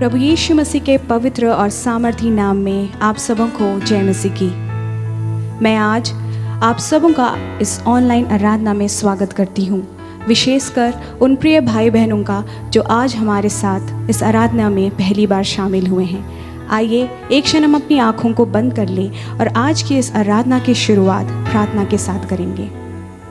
प्रभु यीशु मसीह के पवित्र और सामर्थी नाम में आप सबों को जय मसीह की। मैं आज आप सबों का इस ऑनलाइन आराधना में स्वागत करती हूँ, विशेषकर उन प्रिय भाई बहनों का जो आज हमारे साथ इस आराधना में पहली बार शामिल हुए हैं। आइए एक क्षण हम अपनी आँखों को बंद कर लें और आज की इस आराधना की शुरुआत प्रार्थना के साथ करेंगे।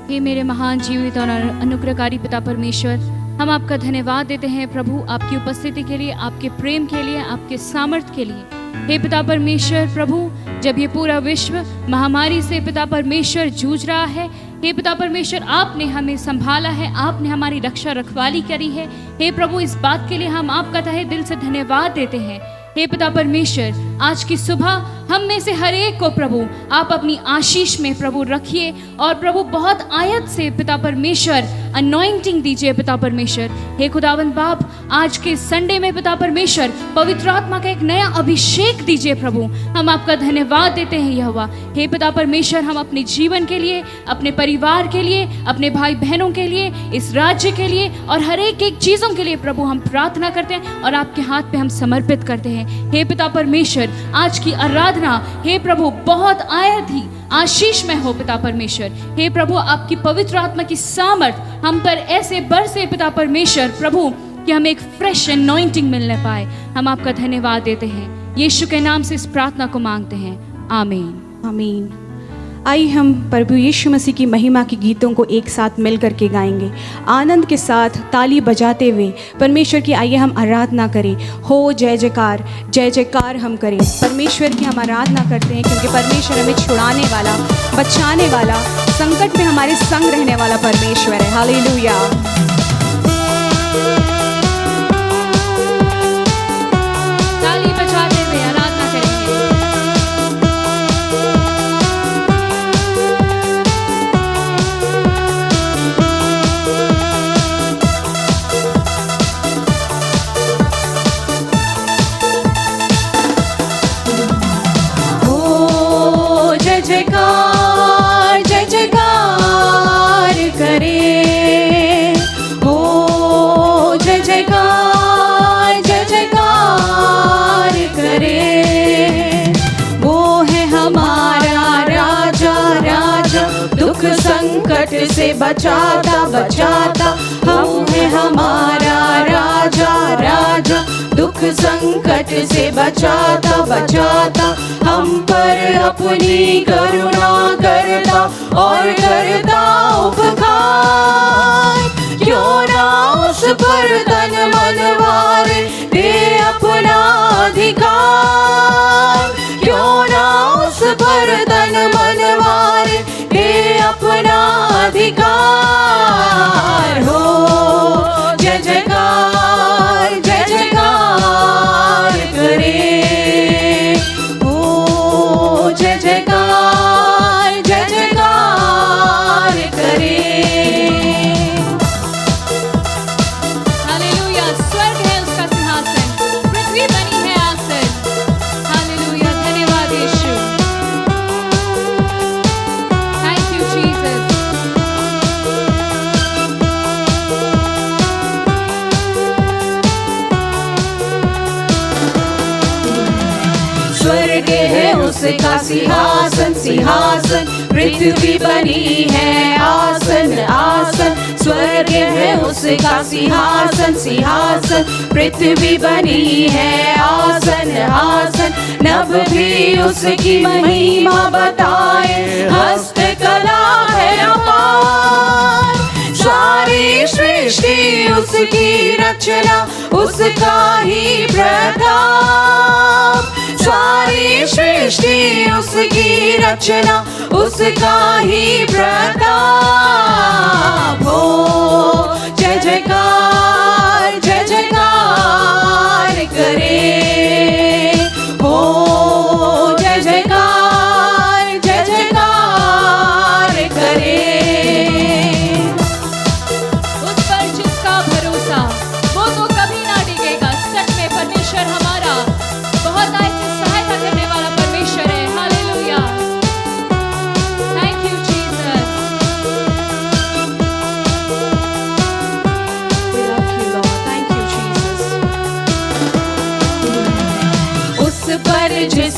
हे मेरे महान जीवित और अनुग्रहकारी पिता परमेश्वर, हम आपका धन्यवाद देते हैं प्रभु, आपकी उपस्थिति के लिए, आपके प्रेम के लिए, आपके सामर्थ्य के लिए। हे पिता परमेश्वर प्रभु, जब ये पूरा विश्व महामारी से पिता परमेश्वर जूझ रहा है, हे पिता परमेश्वर आपने हमें संभाला है, आपने हमारी रक्षा रखवाली करी है। हे प्रभु, इस बात के लिए हम आपका तहे दिल से धन्यवाद देते हैं। हे पिता परमेश्वर, आज की सुबह हम में से हर एक को प्रभु आप अपनी आशीष में प्रभु रखिए और प्रभु बहुत आयत से पिता परमेश्वर अनॉइंटिंग दीजिए पिता परमेश्वर। हे खुदावंद बाप, आज के संडे में पिता परमेश्वर पवित्र आत्मा का एक नया अभिषेक दीजिए प्रभु। हम आपका धन्यवाद देते हैं यहोवा। हे पिता परमेश्वर, हम अपने जीवन के लिए, अपने परिवार के लिए, अपने भाई बहनों के लिए, इस राज्य के लिए और हर एक चीज़ों के लिए प्रभु हम प्रार्थना करते हैं और आपके हाथ पे हम समर्पित करते हैं। हे पिता परमेश्वर, आज की आराधना हे प्रभु बहुत आयत ही आशीष में हो पिता परमेश्वर। हे प्रभु, आपकी पवित्र आत्मा की सामर्थ हम पर ऐसे बरसे पिता परमेश्वर प्रभु कि हमें एक फ्रेश अनॉइंटिंग मिलने पाए। हम आपका धन्यवाद देते हैं, यीशु के नाम से इस प्रार्थना को मांगते हैं, आमीन आमीन। आइए हम प्रभु यीशु मसीह की महिमा के गीतों को एक साथ मिल करके गाएंगे, आनंद के साथ ताली बजाते हुए परमेश्वर की आइए हम आराधना करें। हो जय जयकार, जय जयकार हम करें, परमेश्वर की हम आराधना करते हैं क्योंकि परमेश्वर हमें छुड़ाने वाला, बचाने वाला, संकट में हमारे संग रहने वाला परमेश्वर है। हालेलुया। ताली बजाते हुए आराधना करेंगे। जयकार जय जयकार करे, हो जय जयकार करे। वो है हमारा राजा, राजा दुख संकट से बचाता बचाता। हम है हमारा राजा, राजा दुख संकट से बचाता बचाता। हम पर अपनी करुणा करता और करता उपकार। क्यों ना उस पर तन मन वारे दे अपना अधिकार। क्यों ना उस पर तन मन वारे दे अपना अधिकार। हो जय जयकार, जय जयकार करे, हो जय जयकार, जय जयकार करे। हालेलुया। स्वर्ग है उसका सिंहासन, पृथ्वी बनी है आसन। हालेलुया, धन्यवाद यीशु। Thank you Jesus. स्वर्ग है उसका सिंहासन, सिंहासन पृथ्वी बनी है आसन, आसन। स्वर्ग है उसका सिंहासन, सिंहासन पृथ्वी बनी है आसन, आसन। नभ भी उसकी महिमा बताए, हस्तकला है अपार। सारी सृष्टि उसकी रचना, उसका ही प्रताप। सारी सृष्टि उसकी रचना, उसका ही प्रताप। हो जय जयकार, जय जयकार करे, हो जय जयकार, जय जयकार करे। उस पर जिसका भरोसा वो तो कभी ना डिगेगा। सच में परमेश्वर हमारा बहुत आयत से सहायता करने वाला परमेश्वर है। हालेलुया। Thank you Jesus.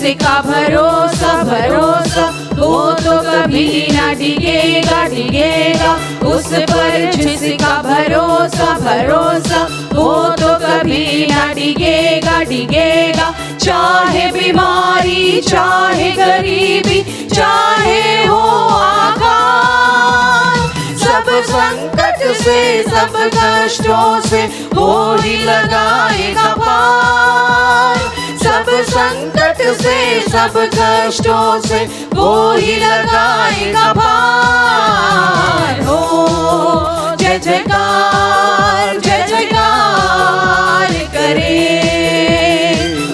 जिसका भरोसा भरोसा वो तो कभी ना डिगेगा डिगेगा। उस पर जिसका भरोसा भरोसा वो तो कभी ना डिगेगा डिगेगा। चाहे बीमारी चाहे गरीबी चाहे हो आकाल, सब संकट से सब कष्टों से वो ही लगाएगा पार। सब संकट से सब कष्टों से वो ही लगाएगा पार। हो जय जयकार करे,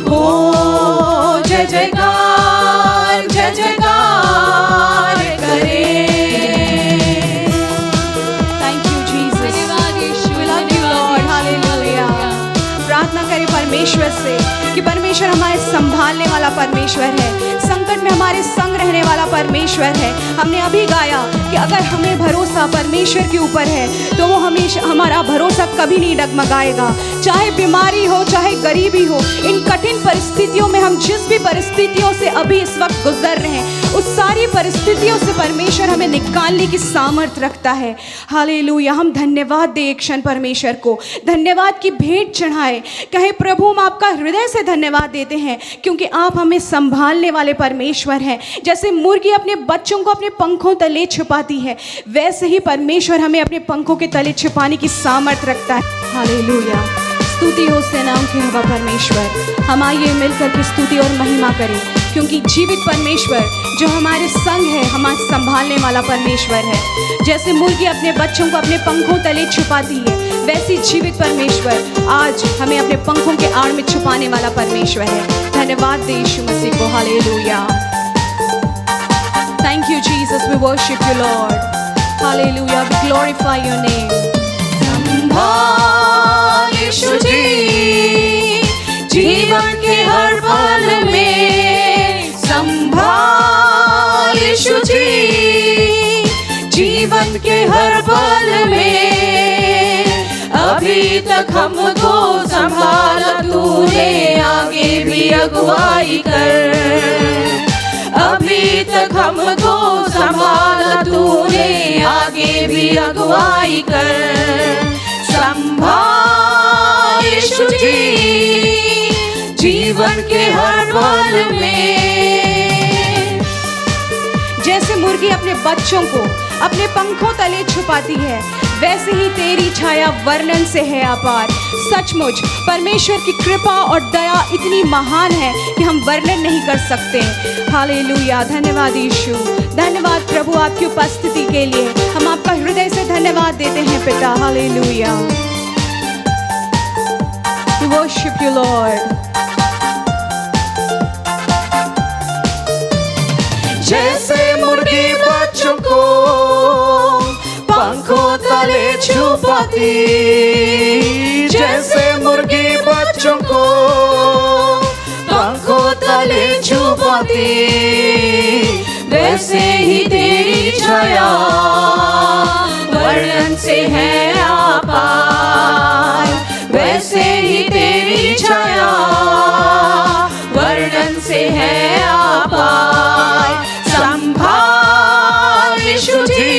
हो जय जयकार करे। थैंक यू जीसस, धन्यवाद यीशु, we love you Lord, hallelujah. प्रार्थना करें परमेश्वर से कि परमेश्वर हमारे संभालने वाला परमेश्वर है, संकट में हमारे संग रहने वाला परमेश्वर है। हमने अभी गाया कि अगर हमें भरोसा परमेश्वर के ऊपर है तो वो हमेशा हमारा भरोसा कभी नहीं डगमगाएगा। चाहे बीमारी हो चाहे गरीबी हो, इन कठिन परिस्थितियों में हम जिस भी परिस्थितियों से अभी इस वक्त गुजर रहे हैं उस सारी परिस्थितियों से परमेश्वर हमें निकालने की सामर्थ रखता है। हालेलुया। हम धन्यवाद दें एक क्षण परमेश्वर को, धन्यवाद की भेंट चढ़ाए, कहे प्रभु हम आपका हृदय से धन्यवाद देते हैं क्योंकि आप हमें संभालने वाले परमेश्वर हैं। जैसे मुर्गी अपने बच्चों को अपने पंखों तले छुपाती है, वैसे ही परमेश्वर हमें अपने पंखों के तले छुपाने की सामर्थ रखता है। हालेलुया। स्तुति हो सेनाओं के यहोवा परमेश्वर। हम आइए मिलकर के स्तुति और महिमा करें क्योंकि जीवित परमेश्वर जो हमारे संग है, हमारे संभालने वाला परमेश्वर है। जैसे मुर्गी अपने बच्चों को अपने पंखों तले छुपाती है, वैसी जीवित परमेश्वर आज हमें अपने पंखों के आड़ में छुपाने वाला परमेश्वर है। धन्यवाद दे यीशु मसीह को। Hallelujah. Thank you Jesus, we worship you Lord. Hallelujah, we glorify your name. संभाल यीशु जी जीवन के हर पल में, संभाल यीशु जी जीवन के हर पल में। अभी तक हमको संभाला तूने, आगे भी अगुवाई कर। अभी तक हमको संभाला तूने, आगे भी अगुवाई कर। संभाल यीशु जी जीवन के हर पल में। जैसे मुर्गी अपने बच्चों को अपने पंखों तले छुपाती है, वैसे ही तेरी छाया वर्णन से है अपार। सचमुच परमेश्वर की कृपा और दया इतनी महान है कि हम वर्णन नहीं कर सकते। हालेलुया। धन्यवाद यीशु, धन्यवाद प्रभु आपकी उपस्थिति के लिए। हम आपका हृदय से धन्यवाद देते हैं पिता। Hallelujah. We worship you Lord। जैसे मुर्गी बच्चों को पंखों तले छुपाती, जैसे मुर्गी बच्चों को पंखों तले छुपाती, वैसे ही तेरी छाया वर्णन से है अपार। वैसे ही तेरी छाया वर्णन से है अपार। संभाल यीशु जी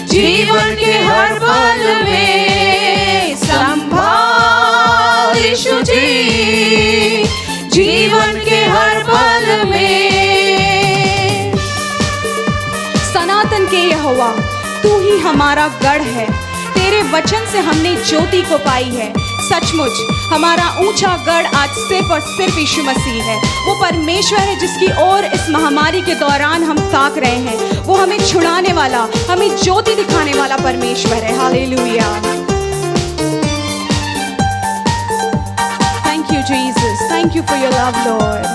जीवन के हर पल में। संभाल यीशु जी जीवन के हर पल में। सनातन के यहोवा तू ही हमारा गढ़ है, तेरे वचन से हमने ज्योति को पाई है। सचमुच हमारा ऊंचा गढ़ आज सिर्फ और सिर्फ यीशु मसीह है। वो परमेश्वर है जिसकी ओर इस महामारी के दौरान हम ताक रहे हैं। वो हमें छुड़ाने वाला, हमें ज्योति दिखाने वाला परमेश्वर है। Hallelujah. Thank you Jesus, thank you for your love lord.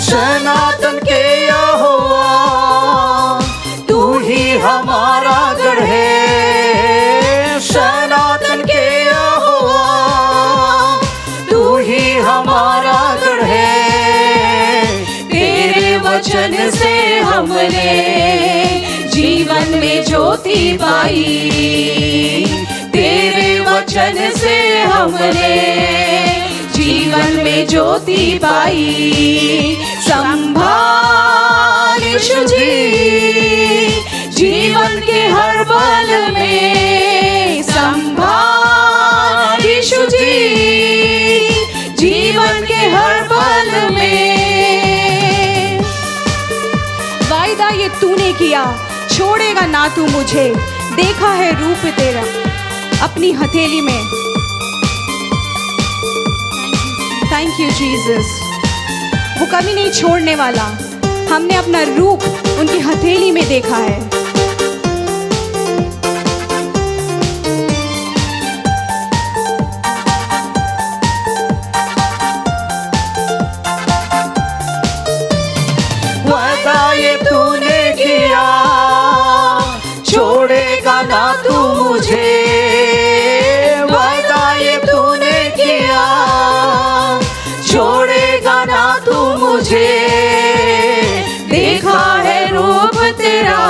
सनातन के यहोवा तू ही हमारा गढ़ है। सनातन के यहोवा तू ही हमारा गढ़ है। तेरे वचन से हमने जीवन में ज्योति पाई। तेरे वचन से हमने जीवन में ज्योति पाई। संभाल यीशु जी जीवन के हर पल में। संभाल यीशु जी जीवन के हर पल में। वायदा ये तूने किया, छोड़ेगा ना तू मुझे। देखा है रूप तेरा अपनी हथेली में। Thank you Jesus. वो कभी नहीं छोड़ने वाला। हमने अपना रूप उनकी हथेली में देखा है। वादा ये तूने किया, छोड़ेगा ना तू मुझे। वादा ये तूने किया, छोड़ेगा ना तू मुझे। देखा है रूप तेरा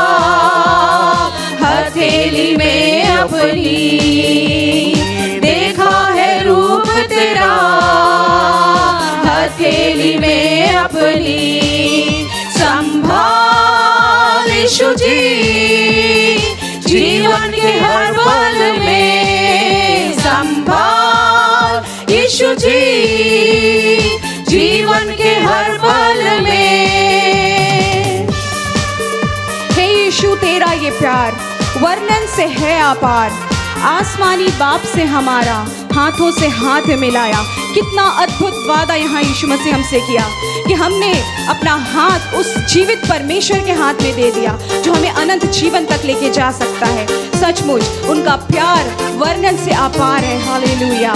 हथेली में अपनी। देखा है रूप तेरा हथेली में अपनी। संभाल यीशु जी जीवन के हर पल में। संभाल यीशु जी जीवन के हर पल में। हे यीशु तेरा ये प्यार वर्णन से है अपार। आसमानी बाप से हमारा हाथों से हाथ मिलाया। कितना अद्भुत वादा यहाँ यीशु मसीह हमसे किया कि हमने अपना हाथ उस जीवित परमेश्वर के हाथ में दे दिया जो हमें अनंत जीवन तक लेके जा सकता है। सचमुच उनका प्यार वर्णन से अपार है। Hallelujah.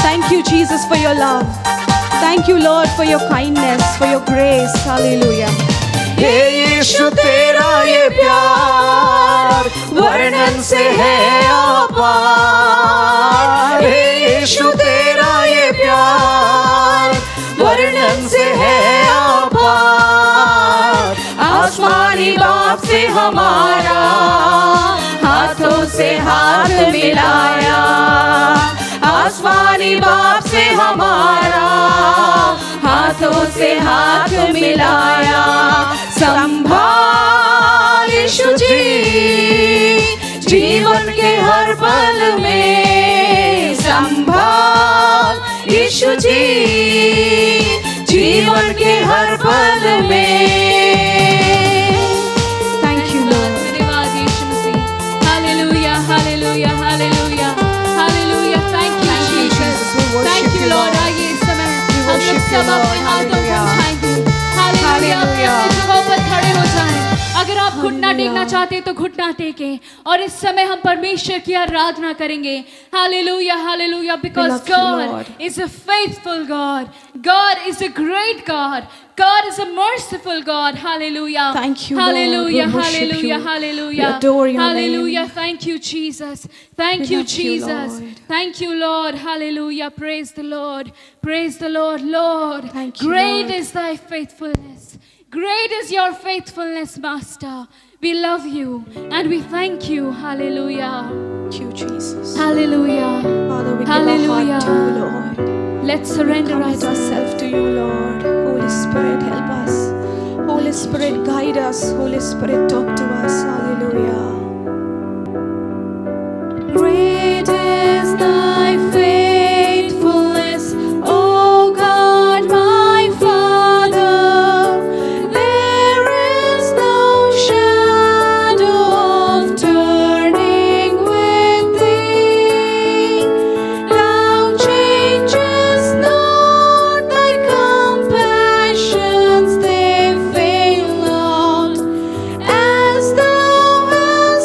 Thank you Jesus for your love. Thank you lord for your kindness, for your grace. Hallelujah. हे यीशु तेरा ये प्यार वर्णन से है अपार। हे यीशु तेरा ये प्यार वर्णन से है अपार। आसमानी बाप से हमारा हाथों से हाथ मिलाया। आसमानी बाप से हमारा हाथों से हाथ मिलाया। संभाल यीशु जी जीवन के हर पल में। संभाल यीशु जी जीवन के हर पल में। Thank you lord. धन्यवाद यीशु मसीह। Hallelujah hallelujah hallelujah hallelujah. Thank you Jesus. Thank you lord. आइए इस समय हम लोग सब अपने हाथों को उठाएंगे। हालेलुया। अपनी जगहों पर खड़े हो जाएं। अगर आप घुटना टेकना चाहते हैं तो घुटना टेकें और इस समय हम परमेश्वर की आराधना करेंगे। Hallelujah hallelujah. Because God is a faithful God. God is a great God. God is a merciful God. Hallelujah. Thank you, Lord. Hallelujah. We worship Hallelujah. you. Hallelujah. We adore your Hallelujah. name. Thank you, Jesus. Thank We you, love you, Jesus. Lord. Thank you, Lord. Hallelujah. Praise the Lord. Praise the Lord. Lord, Thank you, great Lord. is thy faithfulness. Great is your faithfulness, Master. We love you and we thank you. Hallelujah. Thank you, Jesus. Hallelujah. Father, we Hallelujah. give our heart to you, Lord. Let's surrender Commit ourselves. ourselves to you, Lord. Holy Spirit, help us. Holy Spirit, guide us. Holy Spirit, talk to us. Hallelujah. Great is thy faithfulness, O God, my Father. There is no shadow of turning with thee. Thou changest not, thy compassions they fail not. As thou hast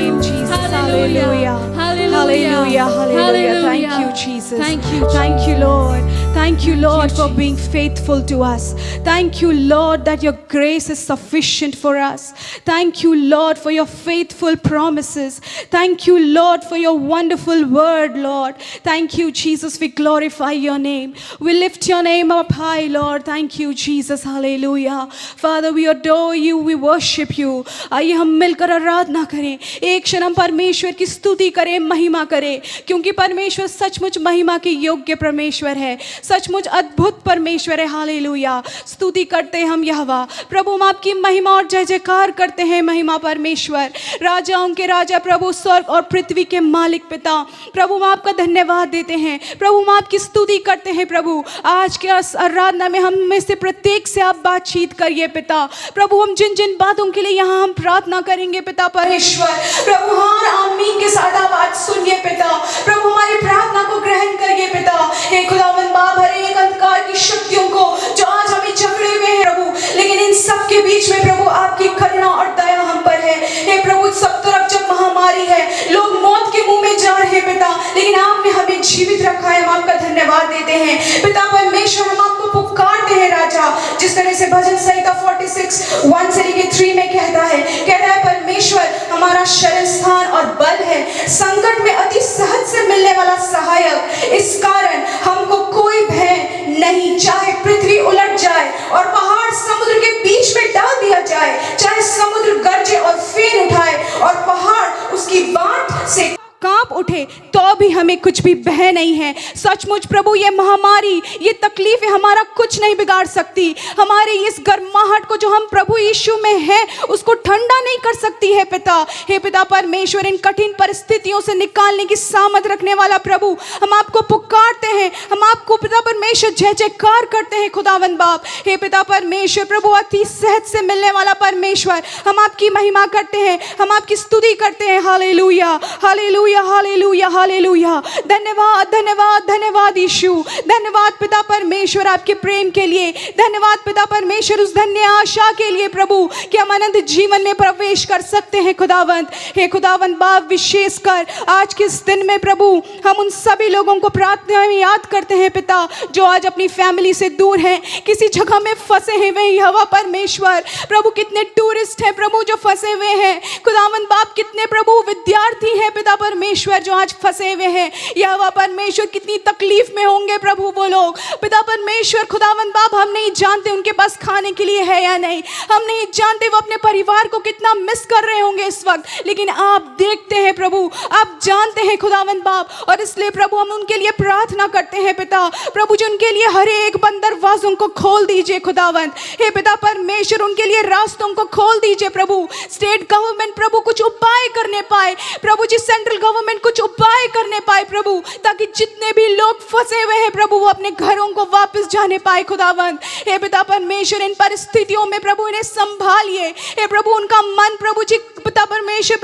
name, Jesus. Hallelujah. Hallelujah. Hallelujah. Thank you, Jesus. Thank you, Thank you, Lord. Thank you, Lord, for being faithful to us. Thank you, Lord, that your grace is sufficient for us. Thank you, Lord, for your faithful promises. Thank you, Lord, for your wonderful word, Lord. Thank you, Jesus. We glorify your name. We lift your name up high, Lord. Thank you, Jesus. Hallelujah. Father, we adore you. We worship you. आइए हम मिलकर आराधना करें, एक क्षण हम परमेश्वर की स्तुति करें, महिमा करें, क्योंकि परमेश्वर सचमुच महिमा के योग्य परमेश्वर है, सचमुच अद्भुत परमेश्वर है। हालेलुया। स्तुति करते हैं हम यहोवा प्रभु, हम आपकी महिमा और जय जयकार करते हैं। महिमा परमेश्वर, राजाओं के राजा प्रभु, स्वर्ग और पृथ्वी के मालिक पिता, प्रभु हम आपका धन्यवाद देते हैं। प्रभु हम आपकी स्तुति करते हैं। प्रभु आज के आराधना में हम में से प्रत्येक से आप बातचीत करिए पिता। प्रभु हम जिन जिन बातों के लिए यहाँ हम प्रार्थना करेंगे पिता परमेश्वर, प्रभु हर आमीन के साथ आप आज सुनिए पिता। प्रभु हमारी प्रार्थना को ग्रहण करिए पिता। हे खुदावंद बाप, हर एक अंधकार की शक्तियों को जो आज हमें जकड़े हुए हैं प्रभु, लेकिन इन सब के बीच में प्रभु आपकी करुणा और दया हम पर है। हे प्रभु सब तरफ जब महामारी है, लोग मौत के मुंह में जा रहे हैं पिता, लेकिन आपने हमें जीवित रखा है। हम आपका धन्यवाद देते हैं पिता परमेश्वर। हम आपको पुकारते हैं राजा, जिस तरह से भजन संहिता 46:1 से लेकर 3 में कहता है परमेश्वर हमारा शरण स्थान और बल है, संकट में अति सहज से मिलने वाला सहायक। इस कारण हमको कोई भय नहीं, चाहे पृथ्वी उलट जाए और पहाड़ समुद्र के बीच में डाल दिया जाए, चाहे समुद्र गरजे और फेन उठाए और पहाड़ उसकी बाट से कांप उठे, तो भी हमें कुछ भी भय नहीं है। सचमुच प्रभु ये महामारी, ये तकलीफें हमारा कुछ नहीं बिगाड़ सकती। हमारे इस गर्माहट को जो हम प्रभु यीशु में है उसको ठंडा नहीं कर सकती है पिता। हे पिता परमेश्वर, इन कठिन परिस्थितियों से निकालने की सामर्थ रखने वाला प्रभु, हम आपको पुकारते हैं। हम आपको पिता परमेश्वर जय जयकार करते हैं खुदावंद बाप। हे पिता परमेश्वर प्रभु, अति सहज से मिलने वाला परमेश्वर, हम आपकी महिमा करते हैं, हम आपकी स्तुति करते हैं। Hallelujah hallelujah hallelujah hallelujah. धन्यवाद धन्यवाद धन्यवाद यीशु। धन्यवाद पिता परमेश्वर आपके प्रेम के लिए। धन्यवाद पिता परमेश्वर उस धन्य आशा के लिए प्रभु कि हम अनंत जीवन में प्रवेश कर सकते हैं खुदावंत। हे खुदावंत बाप, विशेषकर आज के इस दिन में प्रभु हम उन सभी लोगों को प्रार्थना में याद करते हैं पिता, जो आज अपनी फैमिली से दूर हैं, किसी जगह में फंसे हैं। वे यहोवा परमेश्वर प्रभु, कितने टूरिस्ट हैं प्रभु जो फंसे हुए हैं खुदावंत बाप, कितने प्रभु विद्यार्थी हैं पिता परमेश्वर जो आज फंसे हुए हैं। यहोवा परमेश्वर कितनी तकलीफ में होंगे प्रभु वो लोग पिता परमेश्वर। खुदावंद बाप, हम नहीं जानते उनके पास खाने के लिए है या नहीं, हम नहीं जानते वो अपने परिवार को कितना मिस कर रहे होंगे इस वक्त, लेकिन आप देखते हैं प्रभु, आप जानते हैं खुदावंद बाप। और इसलिए प्रभु हम उनके लिए प्रार्थना करते हैं पिता प्रभु, जो उनके लिए हर एक बंद दरवाजों को खोल दीजिए खुदावंद। हे पिता परमेश्वर, उनके लिए रास्तों को खोल दीजिए प्रभु। स्टेट गवर्नमेंट प्रभु कुछ उपाय करने पाए प्रभु जी, सेंट्रल गवर्नमेंट कुछ उपाय करने पाए प्रभु, ताकि जितने भी लोग फंसे हुए हैं प्रभु वो अपने घरों को वापस जाने पाए खुदावंद। हे पिता परमेश्वर, इन परिस्थितियों में प्रभु इन्हें संभालिए। हे प्रभु, उनका मन प्रभु जी पिता परमेश्वर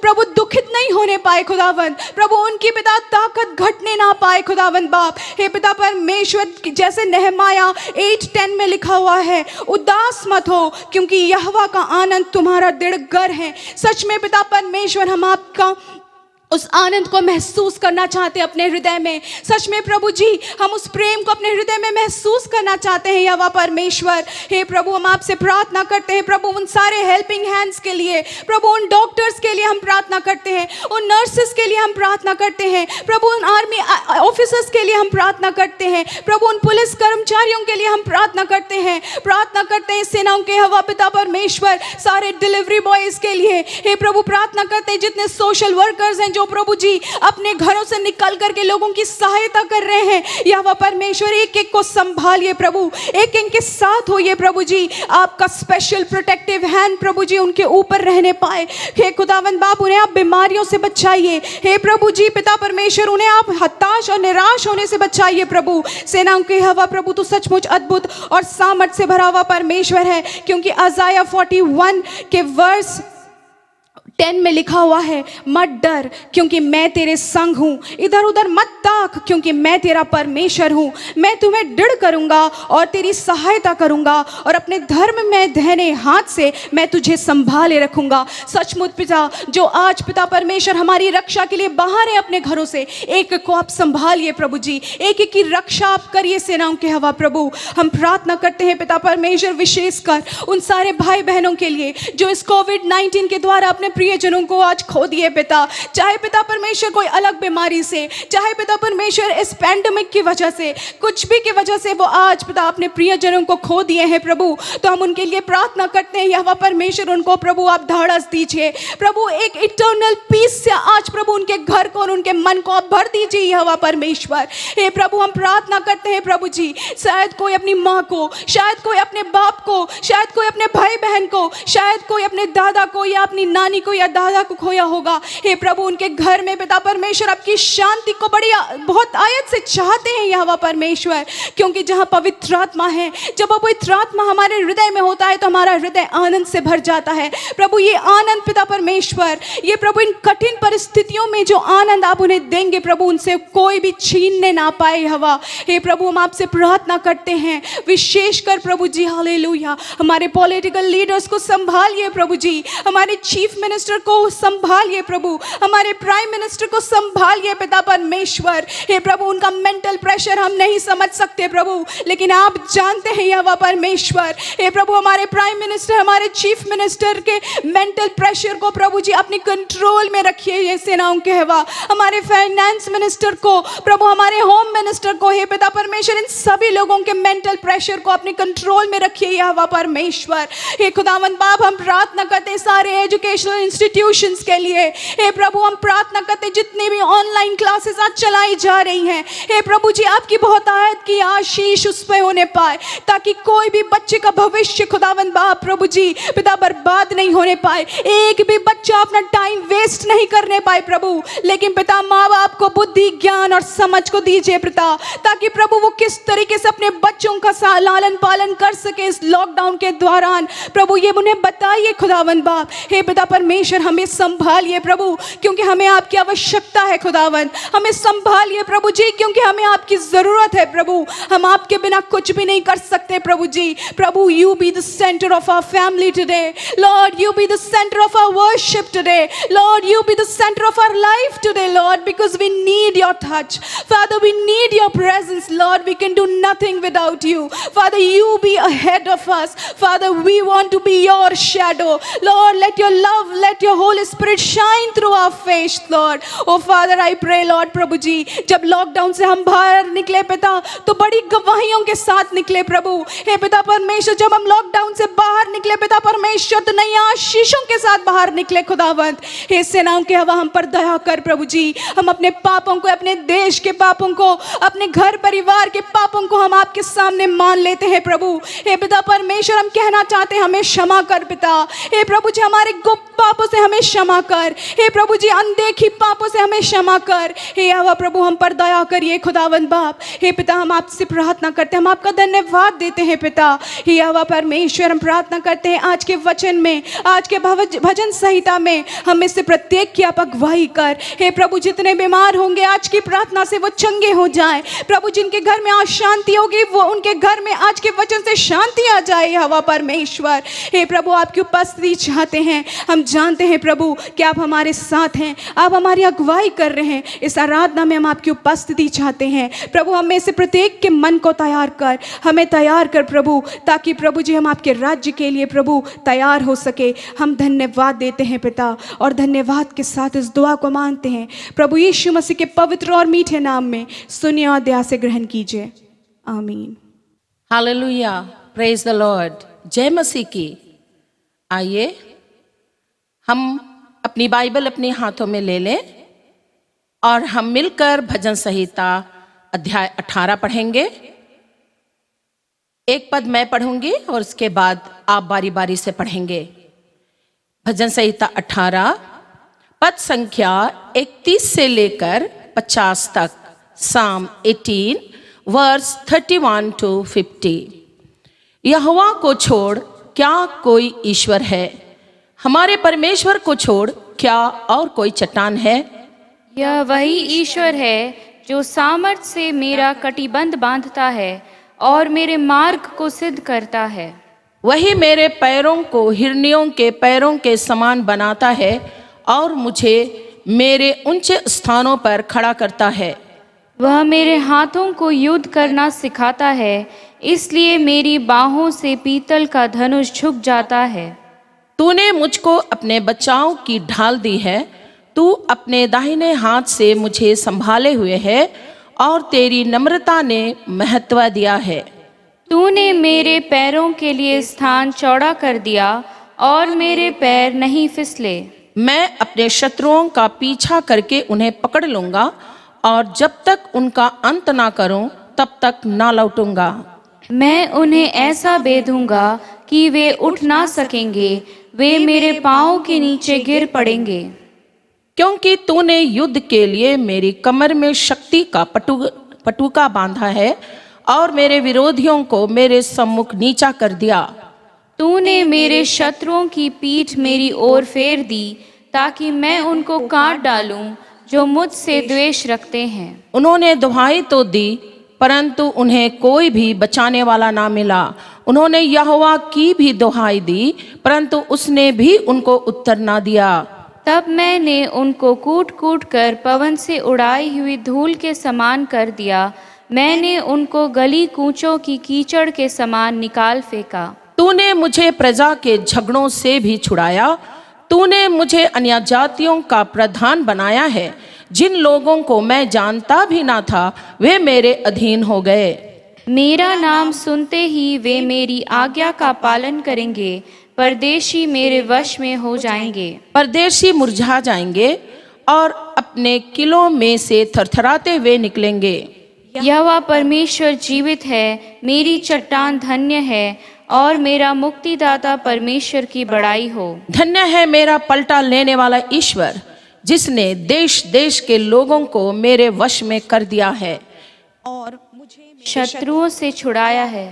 प्रभु दुखित नहीं होने पाए खुदावंद। प्रभु उनकी पिता ताकत घटने ना पाए खुदावंद बाप। हे पिता परमेश्वर, जैसे नहमाया 8:10 में लिखा हुआ है, उदास मत हो क्योंकि यहोवा का आनंद तुम्हारा दृढ़ गर है। सच में पिता परमेश्वर, हम आपका उस आनंद को महसूस करना चाहते हैं अपने हृदय में। सच में प्रभु जी, हम उस प्रेम को अपने हृदय में महसूस करना चाहते हैं यहोवा परमेश्वर। हे प्रभु, हम आपसे प्रार्थना करते हैं प्रभु उन सारे हेल्पिंग हैंड्स के लिए, प्रभु उन डॉक्टर्स के लिए हम प्रार्थना करते हैं, उन नर्सेस के लिए हम प्रार्थना करते हैं प्रभु, उन आर्मी ऑफिसर्स के लिए हम प्रार्थना करते हैं प्रभु, उन पुलिस कर्मचारियों के लिए हम प्रार्थना करते हैं सेनाओं के यहोवा पिता परमेश्वर, सारे डिलीवरी बॉयज के लिए। हे प्रभु, प्रार्थना करते हैं जितने सोशल वर्कर्स हैं जो प्रभु जी अपने घरों से निकल करके लोगों की सहायता कर रहे हैं, यहोवा परमेश्वर एक एक को संभालिए प्रभु, एक एक के साथ होइए प्रभु जी। आपका स्पेशल प्रोटेक्टिव हैंड प्रभु जी उनके ऊपर रहने पाए। हे खुदावंद बाप, उन्हें आप बीमारियों से बचाइए। हे प्रभु जी पिता परमेश्वर, उन्हें आप हताश और निराश होने से बचाइए प्रभु। सेनाओं के यहोवा प्रभु, तू सचमुच अद्भुत और सामर्थ से भरा हुआ परमेश्वर है, क्योंकि अज़ाया 41 के वर्स 10 में लिखा हुआ है, मत डर क्योंकि मैं तेरे संग हूँ, इधर उधर मत ताक क्योंकि मैं तेरा परमेश्वर हूँ। मैं तुम्हें दृढ़ करूँगा और तेरी सहायता करूँगा और अपने धर्म में दाहिने हाथ से मैं तुझे संभाले रखूँगा। सचमुच पिता, जो आज पिता परमेश्वर हमारी रक्षा के लिए बाहर है अपने घरों से, एक को आप संभालिए प्रभु जी, एक एक की रक्षा आप करिए सेनाओं के हवा प्रभु। हम प्रार्थना करते हैं पिता परमेश्वर विशेषकर उन सारे भाई बहनों के लिए जो इस कोविड-19 के द्वारा अपने प्रियजनों को आज खो दिए पिता, चाहे पिता परमेश्वर कोई अलग बीमारी से, चाहे पिता परमेश्वर इस पैंडेमिक की वजह से, कुछ भी की वजह से वो आज पिता अपने प्रियजनों को खो दिए हैं प्रभु। तो हम उनके लिए प्रार्थना करते हैं यहोवा परमेश्वर, उनको प्रभु आप ढाढ़स दीजिए प्रभु, एक इटर्नल पीस से आज प्रभु उनके घर को और उनके मन को आप भर दीजिए यहोवा परमेश्वर। हे प्रभु हम प्रार्थना करते हैं प्रभु जी, शायद कोई अपनी माँ को, शायद कोई अपने बाप को, शायद कोई अपने भाई बहन को, शायद कोई अपने दादा को या अपनी नानी को या दादा को खोया होगा। हे प्रभु उनके घर में पिता परमेश्वर आपकी शांति को बड़ी बहुत आयत से चाहते हैं यहोवा परमेश्वर, क्योंकि जहाँ पवित्र आत्मा है, जब पवित्र आत्मा हमारे हृदय में होता है तो हमारा हृदय आनंद से भर जाता है प्रभु। ये आनंद पिता परमेश्वर, ये प्रभु इन कठिन परिस्थितियों में जो आनंद आप उन्हें देंगे प्रभु, उनसे कोई भी छीनने ना पाए हवा। हे प्रभु हम आपसे प्रार्थना करते हैं विशेषकर प्रभु जी, हालेलुया, हमारे पॉलिटिकल लीडर्स को संभालिए प्रभु जी, हमारे चीफ मिनिस्टर को संभालिए प्रभु, हमारे प्राइम मिनिस्टर को संभालिए पिता परमेश्वर। हे प्रभु उनका मेंटल प्रेशर हम नहीं समझ सकते प्रभु, लेकिन आप जानते हैं यहोवा परमेश्वर। हे प्रभु हमारे प्राइम मिनिस्टर, हमारे चीफ मिनिस्टर के मेंटल प्रेशर को प्रभु जी अपनी कंट्रोल में रखिए ये सेनाओं के हवा। हमारे फाइनेंस मिनिस्टर को प्रभु, हमारे होम मिनिस्टर को, हे पिता परमेश्वर इन सभी लोगों के मेंटल प्रेशर को अपनी कंट्रोल में रखिए यहोवा परमेश्वर। हे खुदावंद बाप हम प्रार्थना करते हैं सारे एजुकेशनल इंस्टीट्यूशंस के लिए। हे प्रभु हम प्रार्थना करते हैं जितनी भी ऑनलाइन क्लासेस आज चलाई जा रही हैं, हे प्रभु जी आपकी बहुत आयत की आशीष उस पर होने पाए, ताकि कोई भी बच्चे का भविष्य खुदावंद बाप प्रभु जी पिता बर्बाद नहीं होने पाए, एक भी बच्चा अपना टाइम वेस्ट नहीं करने पाए प्रभु। लेकिन पिता माँ बाप को बुद्धि ज्ञान और समझ को दीजिए पिता, ताकि प्रभु वो किस तरीके से अपने बच्चों का लालन पालन कर सके इस लॉकडाउन के दौरान प्रभु, ये उन्हें बताइए खुदावंद बाप। हे पिता परमेश्वर हमें संभालिए प्रभु, क्योंकि हमें आपकी आवश्यकता है खुदावंद, हमें संभालिए प्रभु जी, क्योंकि हमें आपकी जरूरत है प्रभु, हम आपके बिना कुछ भी नहीं कर सकते प्रभु जी। प्रभु you be the centre of our family today lord, you be the centre of our worship today lord, you be the center of our life today Lord, because we need your touch Father, we need your presence Lord, we can do nothing without you Father, you be ahead of us Father, we want to be your shadow Lord, let your love, let your Holy Spirit shine through our face Lord। oh Father I pray Lord प्रभु जी, जब lockdown से हम बाहर निकले पिता तो बड़ी गवाहियों के साथ निकले प्रभु। हे पिता परमेश्वर जब हम लॉकडाउन से बाहर निकले पिता परमेश्वर तो नई आशीषों के साथ बाहर निकले खुदावंत। हे सेनाओं के हवा हम पर दया कर प्रभु जी, हम अपने पापों को, अपने देश के पापों को, अपने घर परिवार के पापों को हम आपके सामने मान लेते हैं प्रभु। हे पिता परमेश्वर हम कहना चाहते हैं हमें क्षमा कर पिता। हे प्रभु जी हमारे गुप्त पापों से हमें क्षमा कर, हे प्रभु जी अनदेखी पापों से हमें क्षमा कर। हे यहोवा प्रभु हम पर दया करिए खुदावंद बाप। हे पिता हम आपसे प्रार्थना करते हैं, हम आपका धन्यवाद देते हैं पिता। हे यहोवा परमेश्वर हम प्रार्थना करते हैं आज के वचन में, आज के भजन संहिता में हमें से प्रत्येक की आप अगुवाई कर। हे प्रभु जितने बीमार होंगे आज की प्रार्थना से वो चंगे हो जाएं प्रभु, जिनके घर में आज शांति होगी वो उनके घर में आज के वचन से शांति आ जाए यहोवा परमेश्वर। हे प्रभु आपकी उपस्थिति चाहते हैं, हम जानते हैं प्रभु कि आप हमारे साथ हैं, आप हमारी अगुवाई कर रहे हैं। इस आराधना में हम आपकी उपस्थिति चाहते हैं प्रभु, हमें से प्रत्येक के मन को तैयार कर, हमें तैयार कर प्रभु, ताकि प्रभु जी हम आपके राज्य के लिए प्रभु तैयार हो सके। हम धन्यवाद देते हैं पिता और धन्यवाद के साथ इस दुआ को मांगते हैं प्रभु यीशु मसीह के पवित्र और मीठे नाम में, सुनिए और दया से ग्रहण कीजिए, आमीन। हालेलुया, प्रेज द लॉर्ड, जय मसीह की। आइए हम अपनी बाइबल अपने हाथों में ले लें और हम मिलकर भजन संहिता अध्याय 18 पढ़ेंगे। एक पद मैं पढ़ूंगी और उसके बाद आप बारी बारी से पढ़ेंगे। भजन संहिता 18 पद संख्या 31 से लेकर 50 तक, साम 18 वर्स 31 to 50। यहोवा को छोड़ क्या कोई ईश्वर है? हमारे परमेश्वर को छोड़ क्या और कोई चट्टान है? यह वही ईश्वर है जो सामर्थ से मेरा कटिबंध बांधता है और मेरे मार्ग को सिद्ध करता है। वही मेरे पैरों को हिरनियों के पैरों के समान बनाता है और मुझे मेरे ऊंचे स्थानों पर खड़ा करता है। वह मेरे हाथों को युद्ध करना सिखाता है, इसलिए मेरी बाहों से पीतल का धनुष झुक जाता है। तूने मुझको अपने बचाव की ढाल दी है, तू अपने दाहिने हाथ से मुझे संभाले हुए है और तेरी नम्रता ने महत्व दिया है। तूने मेरे पैरों के लिए स्थान चौड़ा कर दिया और मेरे पैर नहीं फिसले। मैं अपने शत्रुओं का पीछा करके उन्हें पकड़ लूंगा और जब तक उनका अंत ना करूं तब तक ना लौटूंगा। मैं उन्हें ऐसा बेधूंगा कि वे उठ ना सकेंगे, वे मेरे पाँव के नीचे गिर पड़ेंगे। क्योंकि तूने युद्ध के लिए मेरी कमर में शक्ति का पटुका बांधा है और मेरे विरोधियों को मेरे सम्मुख नीचा कर दिया। तूने मेरे शत्रुओं की पीठ मेरी ओर फेर दी ताकि मैं उनको काट डालूं जो मुझसे द्वेष रखते हैं। उन्होंने दुहाई तो दी परंतु उन्हें कोई भी बचाने वाला ना मिला। उन्होंने यहोवा की भी दुहाई दी परंतु उसने भी उनको उत्तर ना दिया। तब मैंने उनको कूट कूट कर पवन से उड़ाई हुई धूल के समान कर दिया। मैंने उनको गली कूचों की कीचड़ के समान निकाल फेंका। तूने मुझे प्रजा के झगड़ों से भी छुड़ाया। तूने मुझे अन्यजातियों का प्रधान बनाया है। जिन लोगों को मैं जानता भी ना था वे मेरे अधीन हो गए। मेरा नाम सुनते ही वे मेरी आज्ञा का पालन करेंगे। परदेशी मेरे वश में हो जाएंगे। परदेशी मुरझा जाएंगे और अपने किलों में से थरथराते हुए निकलेंगे। यहोवा परमेश्वर जीवित है, मेरी चट्टान धन्य है और मेरा मुक्तिदाता परमेश्वर की बड़ाई हो। धन्य है मेरा पलटा लेने वाला ईश्वर, जिसने देश देश के लोगों को मेरे वश में कर दिया है और मुझे शत्रुओं से छुड़ाया है।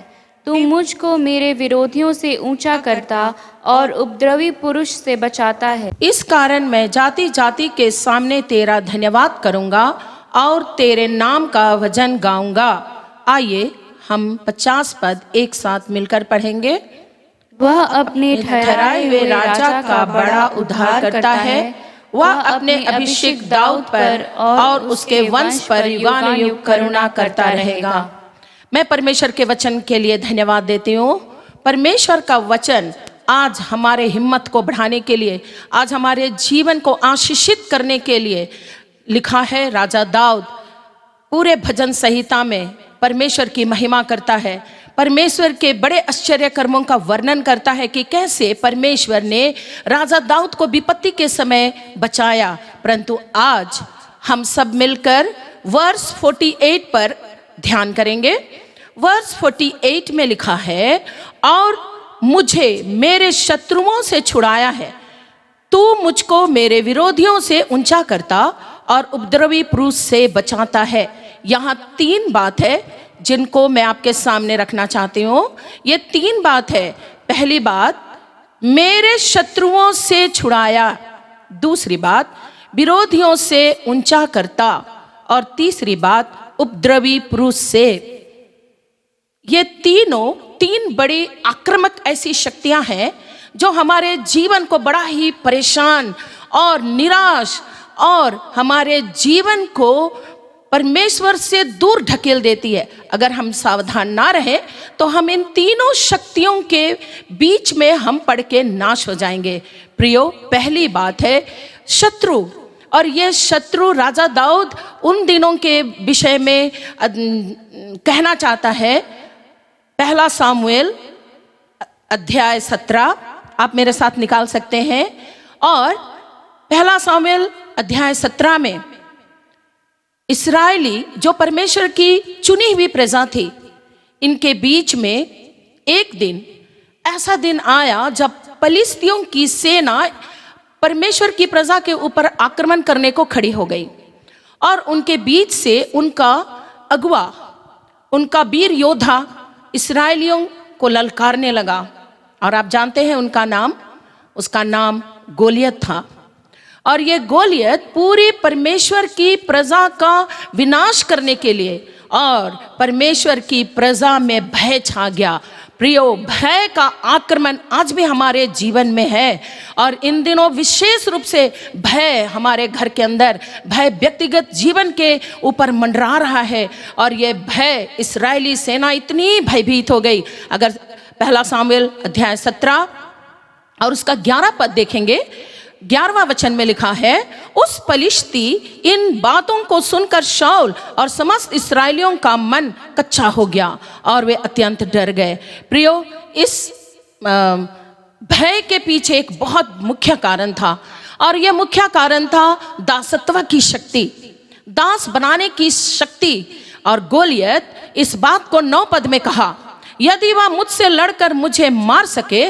तू मुझको मेरे विरोधियों से ऊंचा करता और उपद्रवी पुरुष से बचाता है। इस कारण मैं जाति जाति के सामने तेरा धन्यवाद करूंगा और तेरे नाम का भजन गाऊंगा। आइए हम 50 पद एक साथ मिलकर पढ़ेंगे। वह अपने ठहराए हुए राजा का बड़ा उद्धार करता है। वह अपने अभिषेक दाऊद पर और उसके वंश पर युगानुयुग करुणा करता रहेगा। मैं परमेश्वर के वचन के लिए धन्यवाद देती हूँ। परमेश्वर का वचन आज हमारे हिम्मत को बढ़ाने के लिए, आज हमारे जीवन को आशीषित करने के लिए लिखा है। राजा दाऊद पूरे भजन संहिता में परमेश्वर की महिमा करता है, परमेश्वर के बड़े आश्चर्य कर्मों का वर्णन करता है कि कैसे परमेश्वर ने राजा दाऊद को विपत्ति के समय बचाया। परंतु आज हम सब मिलकर वर्स 48 पर ध्यान करेंगे। वर्स 48 में लिखा है, और मुझे मेरे शत्रुओं से छुड़ाया है, तू मुझको मेरे विरोधियों से ऊंचा करता और उपद्रवी पुरुष से बचाता है। यहाँ 3 बात है जिनको मैं आपके सामने रखना चाहती हूँ। ये 3 बात है। पहली बात, मेरे शत्रुओं से छुड़ाया। दूसरी बात, विरोधियों से ऊंचा करता। और तीसरी बात, उपद्रवी पुरुष से। ये तीनों 3 बड़ी आक्रामक ऐसी शक्तियां हैं जो हमारे जीवन को बड़ा ही परेशान और निराश और हमारे जीवन को परमेश्वर से दूर ढकेल देती है। अगर हम सावधान ना रहे तो हम इन तीनों शक्तियों के बीच में हम पड़ के नाश हो जाएंगे। प्रियो, पहली बात है शत्रु। और ये शत्रु राजा दाऊद उन दिनों के विषय में कहना चाहता है। 1 सामुएल अध्याय 17 आप मेरे साथ निकाल सकते हैं। और 1 सामुएल अध्याय 17 में इस्राएली जो परमेश्वर की चुनी हुई प्रजा थी, इनके बीच में एक दिन ऐसा दिन आया जब पलिस्तियों की सेना परमेश्वर की प्रजा के ऊपर आक्रमण करने को खड़ी हो गई। और उनके बीच से उनका अगुआ, उनका वीर योद्धा इस्राएलियों को ललकारने लगा। और आप जानते हैं उसका नाम गोलियत था। और ये गोलियत पूरी परमेश्वर की प्रजा का विनाश करने के लिए, और परमेश्वर की प्रजा में भय छा गया। प्रियो, भय का आक्रमण आज भी हमारे जीवन में है, और इन दिनों विशेष रूप से भय हमारे घर के अंदर, भय व्यक्तिगत जीवन के ऊपर मंडरा रहा है। और ये भय, इस्राएली सेना इतनी भयभीत हो गई। अगर पहला सामुएल अध्याय 17 और उसका 11 पद देखेंगे, 11वां वचन में लिखा है, उस पलिश्ती इन बातों को सुनकर शाऊल और समस्त इस्राएलियों का मन कच्चा हो गया और वे अत्यंत डर गए। प्रियो, इस भय के पीछे एक बहुत मुख्य कारण था, और यह मुख्य कारण था दासत्व की शक्ति, दास बनाने की शक्ति। और गोलियत इस बात को 9 पद में कहा, यदि वह मुझसे लड़कर मुझे मार सके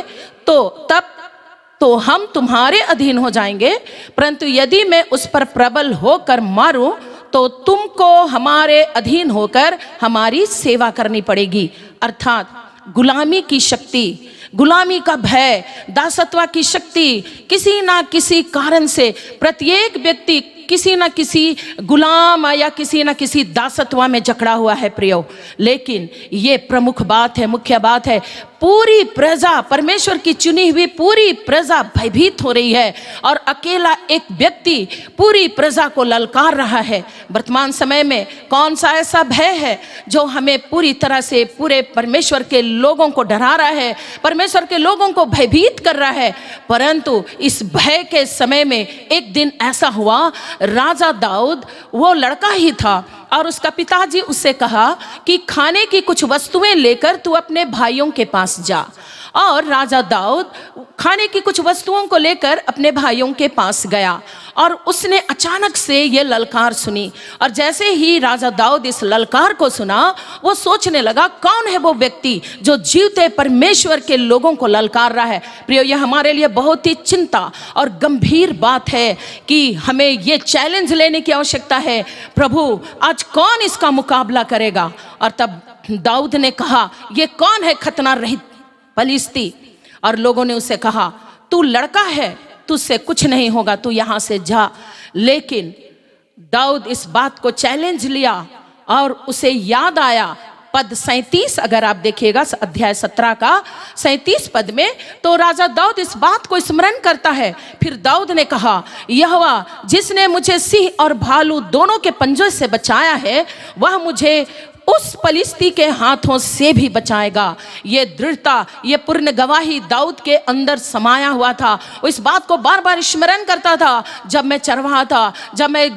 तो हम तुम्हारे अधीन हो जाएंगे, परंतु यदि मैं उस पर प्रबल होकर मारूं तो तुमको हमारे अधीन होकर हमारी सेवा करनी पड़ेगी। अर्थात गुलामी की शक्ति, गुलामी का भय, दासत्व की शक्ति, किसी ना किसी कारण से प्रत्येक व्यक्ति किसी ना किसी गुलाम या किसी ना किसी दासत्व में जकड़ा हुआ है प्रियो। लेकिन ये प्रमुख बात है, मुख्य बात है, पूरी प्रजा, परमेश्वर की चुनी हुई पूरी प्रजा भयभीत हो रही है, और अकेला एक व्यक्ति पूरी प्रजा को ललकार रहा है। वर्तमान समय में कौन सा ऐसा भय है जो हमें पूरी तरह से पूरे परमेश्वर के लोगों को डरा रहा है, परमेश्वर के लोगों को भयभीत कर रहा है? परंतु इस भय के समय में एक दिन ऐसा हुआ, राजा दाऊद, वो लड़का ही था, और उसका पिताजी उससे कहा कि खाने की कुछ वस्तुएं लेकर तू अपने भाइयों के पास जा। और राजा दाऊद खाने की कुछ वस्तुओं को लेकर अपने भाइयों के पास गया, और उसने अचानक से ये ललकार सुनी। और जैसे ही राजा दाऊद इस ललकार को सुना, वो सोचने लगा, कौन है वो व्यक्ति जो जीवते परमेश्वर के लोगों को ललकार रहा है? प्रियो, यह हमारे लिए बहुत ही चिंता और गंभीर बात है कि हमें ये चैलेंज लेने की आवश्यकता है, प्रभु आज कौन इसका मुकाबला करेगा? और तब दाऊद ने कहा, ये कौन है खतना रहित फलिश्ती? और लोगों ने उसे कहा, तू लड़का है, तुझसे कुछ नहीं होगा, तू यहां से जा। लेकिन दाऊद इस बात को चैलेंज लिया, और उसे याद आया पद 37, अगर आप देखिएगा अध्याय 17 का 37 पद में, तो राजा दाऊद इस बात को स्मरण करता है। फिर दाऊद ने कहा, यहोवा जिसने मुझे सिंह और भालू दोनों के पंजों से बचाया है, वह मुझे उस फलिश्ती के हाथों से भी बचाएगा। ये दृढ़ता, ये पूर्ण गवाही दाऊद के अंदर समाया हुआ था। वो इस बात को बार बार स्मरण करता था, जब मैं चरवाहा था, जब मैं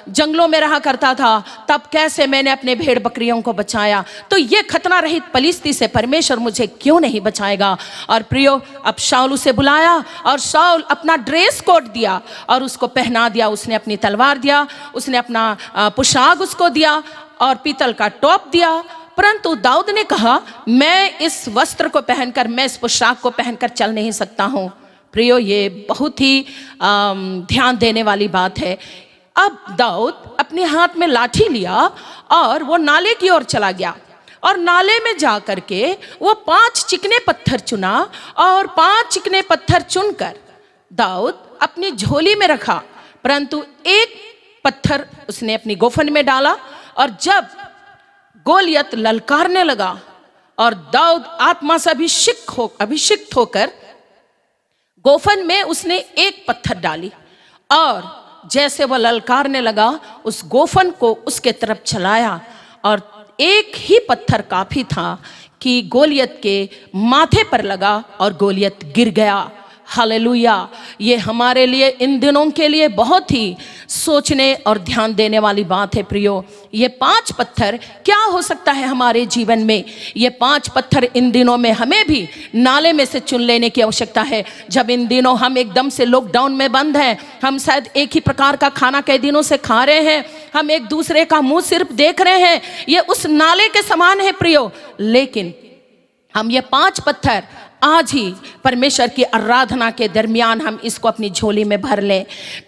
जंगलों में रहा करता था, तब कैसे मैंने अपने भेड़ बकरियों को बचाया, तो ये खतना रहित फलिश्ती से परमेश्वर मुझे क्यों नहीं बचाएगा? और प्रियो, अब शाऊल उसे बुलाया, और शाऊल अपना ड्रेस कोट दिया और उसको पहना दिया, उसने अपनी तलवार दिया, उसने अपना पोशाक उसको दिया और पीतल का टोप दिया। परंतु दाऊद ने कहा, मैं इस वस्त्र को पहनकर, मैं इस पोशाक को पहनकर चल नहीं सकता हूं। प्रियो, ये बहुत ही ध्यान देने वाली बात है। अब दाऊद अपने हाथ में लाठी लिया और वो नाले की ओर चला गया, और नाले में जा करके वो 5 चिकने पत्थर चुना, और 5 चिकने पत्थर चुनकर दाऊद अपनी झोली में रखा। परंतु एक पत्थर उसने अपनी गोफन में डाला, और जब गोलियत ललकारने लगा और दाऊद आत्मा से अभिषिक्त होकर गोफन में उसने एक पत्थर डाली, और जैसे वह ललकारने लगा, उस गोफन को उसके तरफ चलाया, और एक ही पत्थर काफी था कि गोलियत के माथे पर लगा और गोलियत गिर गया। हालेलुया! ये हमारे लिए, इन दिनों के लिए बहुत ही सोचने और ध्यान देने वाली बात है प्रियो। ये 5 पत्थर क्या हो सकता है हमारे जीवन में? ये 5 पत्थर इन दिनों में हमें भी नाले में से चुन लेने की आवश्यकता है। जब इन दिनों हम एकदम से लॉकडाउन में बंद हैं, हम शायद एक ही प्रकार का खाना कई दिनों से खा रहे हैं, हम एक दूसरे का मुंह सिर्फ देख रहे हैं, ये उस नाले के समान है प्रियो। लेकिन हम ये 5 पत्थर आज ही परमेश्वर की आराधना के दरमियान हम इसको अपनी झोली में भर लें।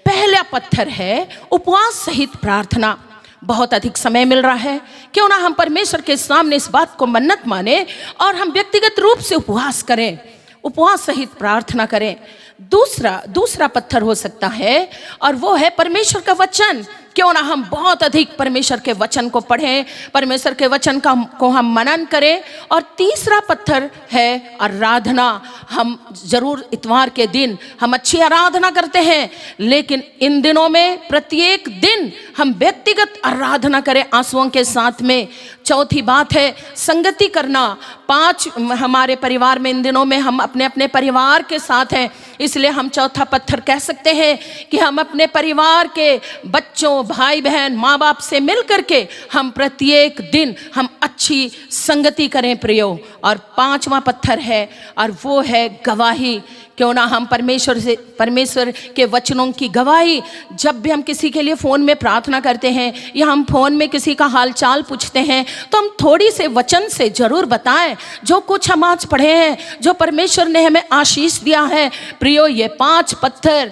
पहला पत्थर है उपवास सहित प्रार्थना। बहुत अधिक समय मिल रहा है, क्यों ना हम परमेश्वर के सामने इस बात को मन्नत माने और हम व्यक्तिगत रूप से उपवास करें, उपवास सहित प्रार्थना करें। दूसरा पत्थर हो सकता है और वो है परमेश्वर का वचन। क्यों ना हम बहुत अधिक परमेश्वर के वचन को पढ़ें, परमेश्वर के वचन को हम मनन करें। और तीसरा पत्थर है आराधना। हम जरूर इतवार के दिन हम अच्छी आराधना करते हैं, लेकिन इन दिनों में प्रत्येक दिन हम व्यक्तिगत आराधना करें आंसुओं के साथ में। चौथी बात है संगति करना। 5 हमारे परिवार में इन दिनों में हम अपने अपने परिवार के साथ हैं, इसलिए हम चौथा पत्थर कह सकते हैं कि हम अपने परिवार के बच्चों, भाई बहन, माँ बाप से मिल करके हम प्रत्येक दिन हम अच्छी संगति करें प्रियो। और 5वां पत्थर है और वो है गवाही। क्यों ना हम परमेश्वर के वचनों की गवाही, जब भी हम किसी के लिए फ़ोन में प्रार्थना करते हैं या हम फ़ोन में किसी का हाल चाल पूछते हैं, तो हम थोड़ी से वचन से ज़रूर बताएं जो कुछ हम आज पढ़े हैं, जो परमेश्वर ने हमें आशीष दिया है। प्रियो, ये 5 पत्थर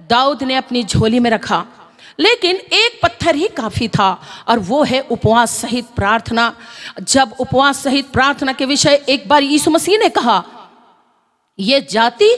दाऊद ने अपनी झोली में रखा, लेकिन एक पत्थर ही काफ़ी था और वो है उपवास सहित प्रार्थना। जब उपवास सहित प्रार्थना के विषय एक बार यीशु मसीह ने कहा, ये जाति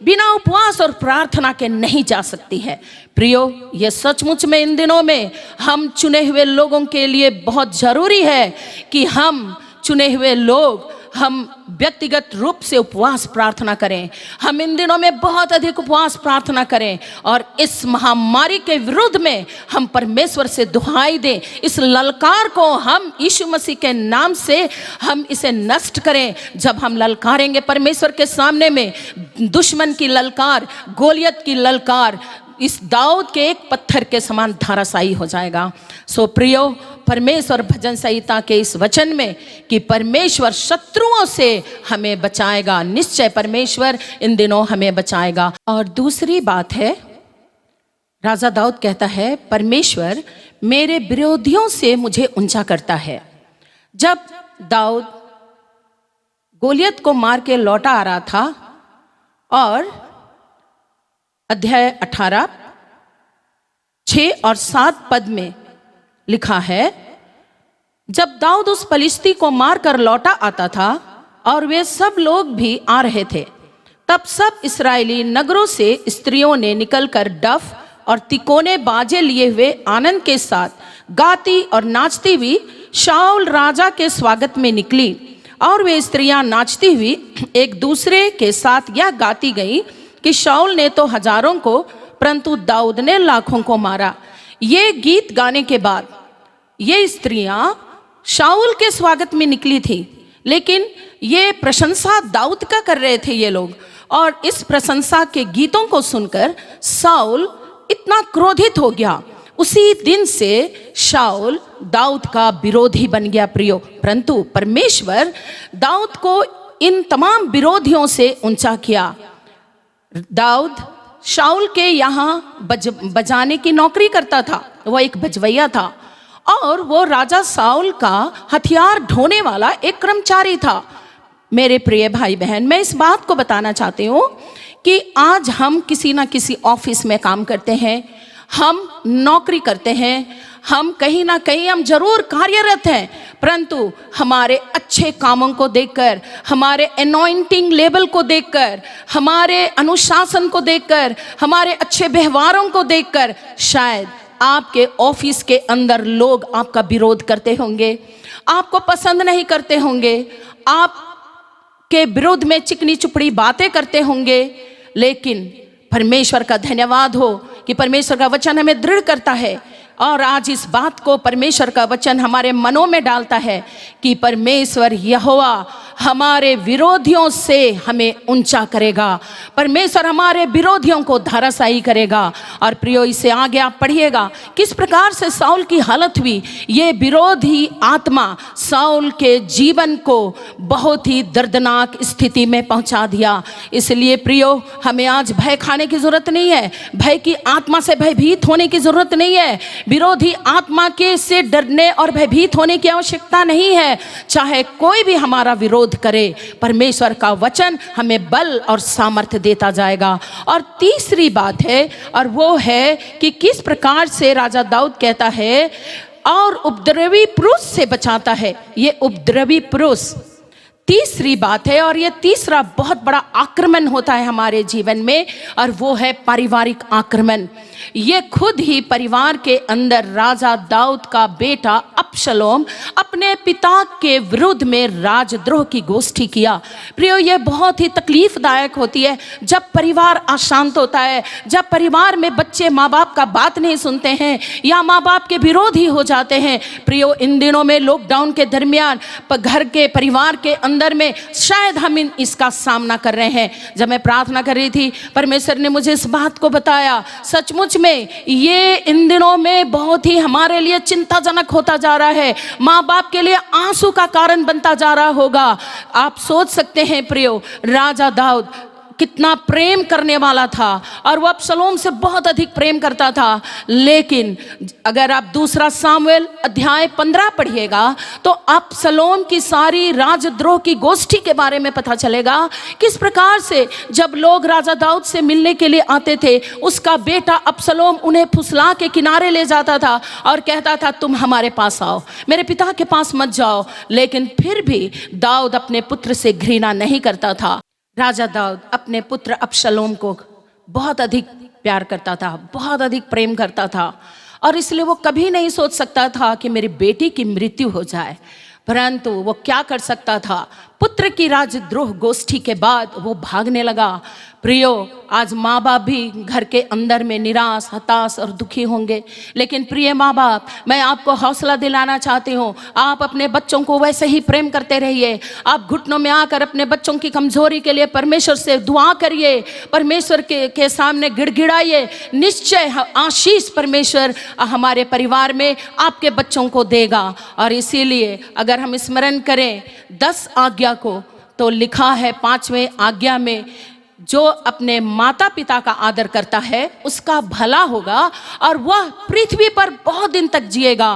बिना उपवास और प्रार्थना के नहीं जा सकती है। प्रियो, ये सचमुच में इन दिनों में हम चुने हुए लोगों के लिए बहुत ज़रूरी है कि हम चुने हुए लोग हम व्यक्तिगत रूप से उपवास प्रार्थना करें। हम इन दिनों में बहुत अधिक उपवास प्रार्थना करें और इस महामारी के विरुद्ध में हम परमेश्वर से दुहाई दें। इस ललकार को हम यीशु मसीह के नाम से हम इसे नष्ट करें। जब हम ललकारेंगे परमेश्वर के सामने में, दुश्मन की ललकार, गोलियत की ललकार इस दाऊद के एक पत्थर के समान धाराशायी हो जाएगा। सो प्रियो, परमेश्वर भजन संहिता के इस वचन में कि परमेश्वर शत्रुओं से हमें बचाएगा, निश्चय परमेश्वर इन दिनों हमें बचाएगा। और दूसरी बात है, राजा दाऊद कहता है, परमेश्वर मेरे विरोधियों से मुझे ऊंचा करता है। जब दाऊद गोलियत को मार के लौटा आ रहा था और अध्याय 18 6 और 7 पद में लिखा है, जब दाऊद उस फलिश्ती को मारकर लौटा आता था और वे सब लोग भी आ रहे थे, तब सब इस्राएली नगरों से स्त्रियों ने निकलकर डफ और तिकोने बाजे लिए हुए आनंद के साथ गाती और नाचती हुई शाऊल राजा के स्वागत में निकली। और वे स्त्रियां नाचती हुई एक दूसरे के साथ यह गाती गई कि शाऊल ने तो हजारों को परंतु दाऊद ने लाखों को मारा। ये गीत गाने के बाद ये स्त्रियां शाऊल के स्वागत में निकली थी, लेकिन ये प्रशंसा दाऊद का कर रहे थे ये लोग। और इस प्रशंसा के गीतों को सुनकर शाऊल इतना क्रोधित हो गया। उसी दिन से शाऊल दाऊद का विरोधी बन गया प्रियो। परंतु परमेश्वर दाऊद को इन तमाम विरोधियों से ऊंचा किया। दाऊद शाऊल के यहाँ बजाने की नौकरी करता था, वह एक बजवैया था और वो राजा शाऊल का हथियार ढोने वाला एक कर्मचारी था। मेरे प्रिय भाई बहन, मैं इस बात को बताना चाहती हूँ कि आज हम किसी ना किसी ऑफिस में काम करते हैं, हम नौकरी करते हैं, हम कहीं ना कहीं हम जरूर कार्यरत हैं, परंतु हमारे अच्छे कामों को देखकर, हमारे एनॉइंटिंग लेवल को देखकर, हमारे अनुशासन को देखकर, हमारे अच्छे व्यवहारों को देखकर शायद आपके ऑफिस के अंदर लोग आपका विरोध करते होंगे, आपको पसंद नहीं करते होंगे, आपके विरोध में चिकनी चुपड़ी बातें करते होंगे। लेकिन परमेश्वर का धन्यवाद हो कि परमेश्वर का वचन हमें दृढ़ करता है और आज इस बात को परमेश्वर का वचन हमारे मनों में डालता है कि परमेश्वर यहोवा हमारे विरोधियों से हमें ऊंचा करेगा, परमेश्वर हमारे विरोधियों को धराशायी करेगा। और प्रियो, इसे आगे आप पढ़िएगा किस प्रकार से शाऊल की हालत हुई। ये विरोधी आत्मा शाऊल के जीवन को बहुत ही दर्दनाक स्थिति में पहुंचा दिया। इसलिए प्रियो, हमें आज भय खाने की जरूरत नहीं है, भय की आत्मा से भयभीत होने की जरूरत नहीं है, विरोधी आत्मा के से डरने और भयभीत होने की आवश्यकता नहीं है। चाहे कोई भी हमारा विरोध करे, परमेश्वर का वचन हमें बल और सामर्थ्य देता जाएगा। और तीसरी बात है, और वो है कि किस प्रकार से राजा दाऊद कहता है और उपद्रवी पुरुष से बचाता है। ये उपद्रवी पुरुष तीसरी बात है, और ये तीसरा बहुत बड़ा आक्रमण होता है हमारे जीवन में, और वो है पारिवारिक आक्रमण। ये खुद ही परिवार के अंदर राजा दाऊद का बेटा अबशलोम अपने पिता के विरुद्ध में राजद्रोह की गोष्ठी किया। प्रियो, ये बहुत ही तकलीफदायक होती है जब परिवार अशांत होता है, जब परिवार में बच्चे माँ बाप का बात नहीं सुनते हैं या माँ बाप के विरोधी हो जाते हैं। प्रियो, इन दिनों में लॉकडाउन के दरमियान घर के परिवार के अंदर में शायद हम इसका सामना कर रहे हैं। जब मैं प्रार्थना कर रही थी, परमेश्वर ने मुझे इस बात को बताया, सचमुच में ये इन दिनों में बहुत ही हमारे लिए चिंताजनक होता जा रहा है, माँ बाप के लिए आंसू का कारण बनता जा रहा होगा। आप सोच सकते हैं प्रियो, राजा दाऊद कितना प्रेम करने वाला था और वो अबशलोम से बहुत अधिक प्रेम करता था। लेकिन अगर आप दूसरा सामुएल अध्याय 15 पढ़िएगा तो अबशलोम की सारी राजद्रोह की गोष्ठी के बारे में पता चलेगा, किस प्रकार से जब लोग राजा दाऊद से मिलने के लिए आते थे, उसका बेटा अबशलोम उन्हें फुसला के किनारे ले जाता था और कहता था, तुम हमारे पास आओ, मेरे पिता के पास मत जाओ। लेकिन फिर भी दाऊद अपने पुत्र से घृणा नहीं करता था। राजा दाऊद अपने पुत्र अबशलोम को बहुत अधिक प्यार करता था, बहुत अधिक प्रेम करता था, और इसलिए वो कभी नहीं सोच सकता था कि मेरी बेटी की मृत्यु हो जाए। परंतु वो क्या कर सकता था, पुत्र की राजद्रोह गोष्ठी के बाद वो भागने लगा। प्रियो, आज माँ बाप भी घर के अंदर में निराश, हताश और दुखी होंगे, लेकिन प्रिय माँ बाप, मैं आपको हौसला दिलाना चाहती हूँ, आप अपने बच्चों को वैसे ही प्रेम करते रहिए। आप घुटनों में आकर अपने बच्चों की कमजोरी के लिए परमेश्वर से दुआ करिए, परमेश्वर के सामने गिड़गिड़ाइए। निश्चय आशीष परमेश्वर हमारे परिवार में आपके बच्चों को देगा। और इसीलिए अगर हम स्मरण करें 10 आज्ञा को, तो लिखा है 5वें आज्ञा में, जो अपने माता पिता का आदर करता है उसका भला होगा और वह पृथ्वी पर बहुत दिन तक जिएगा।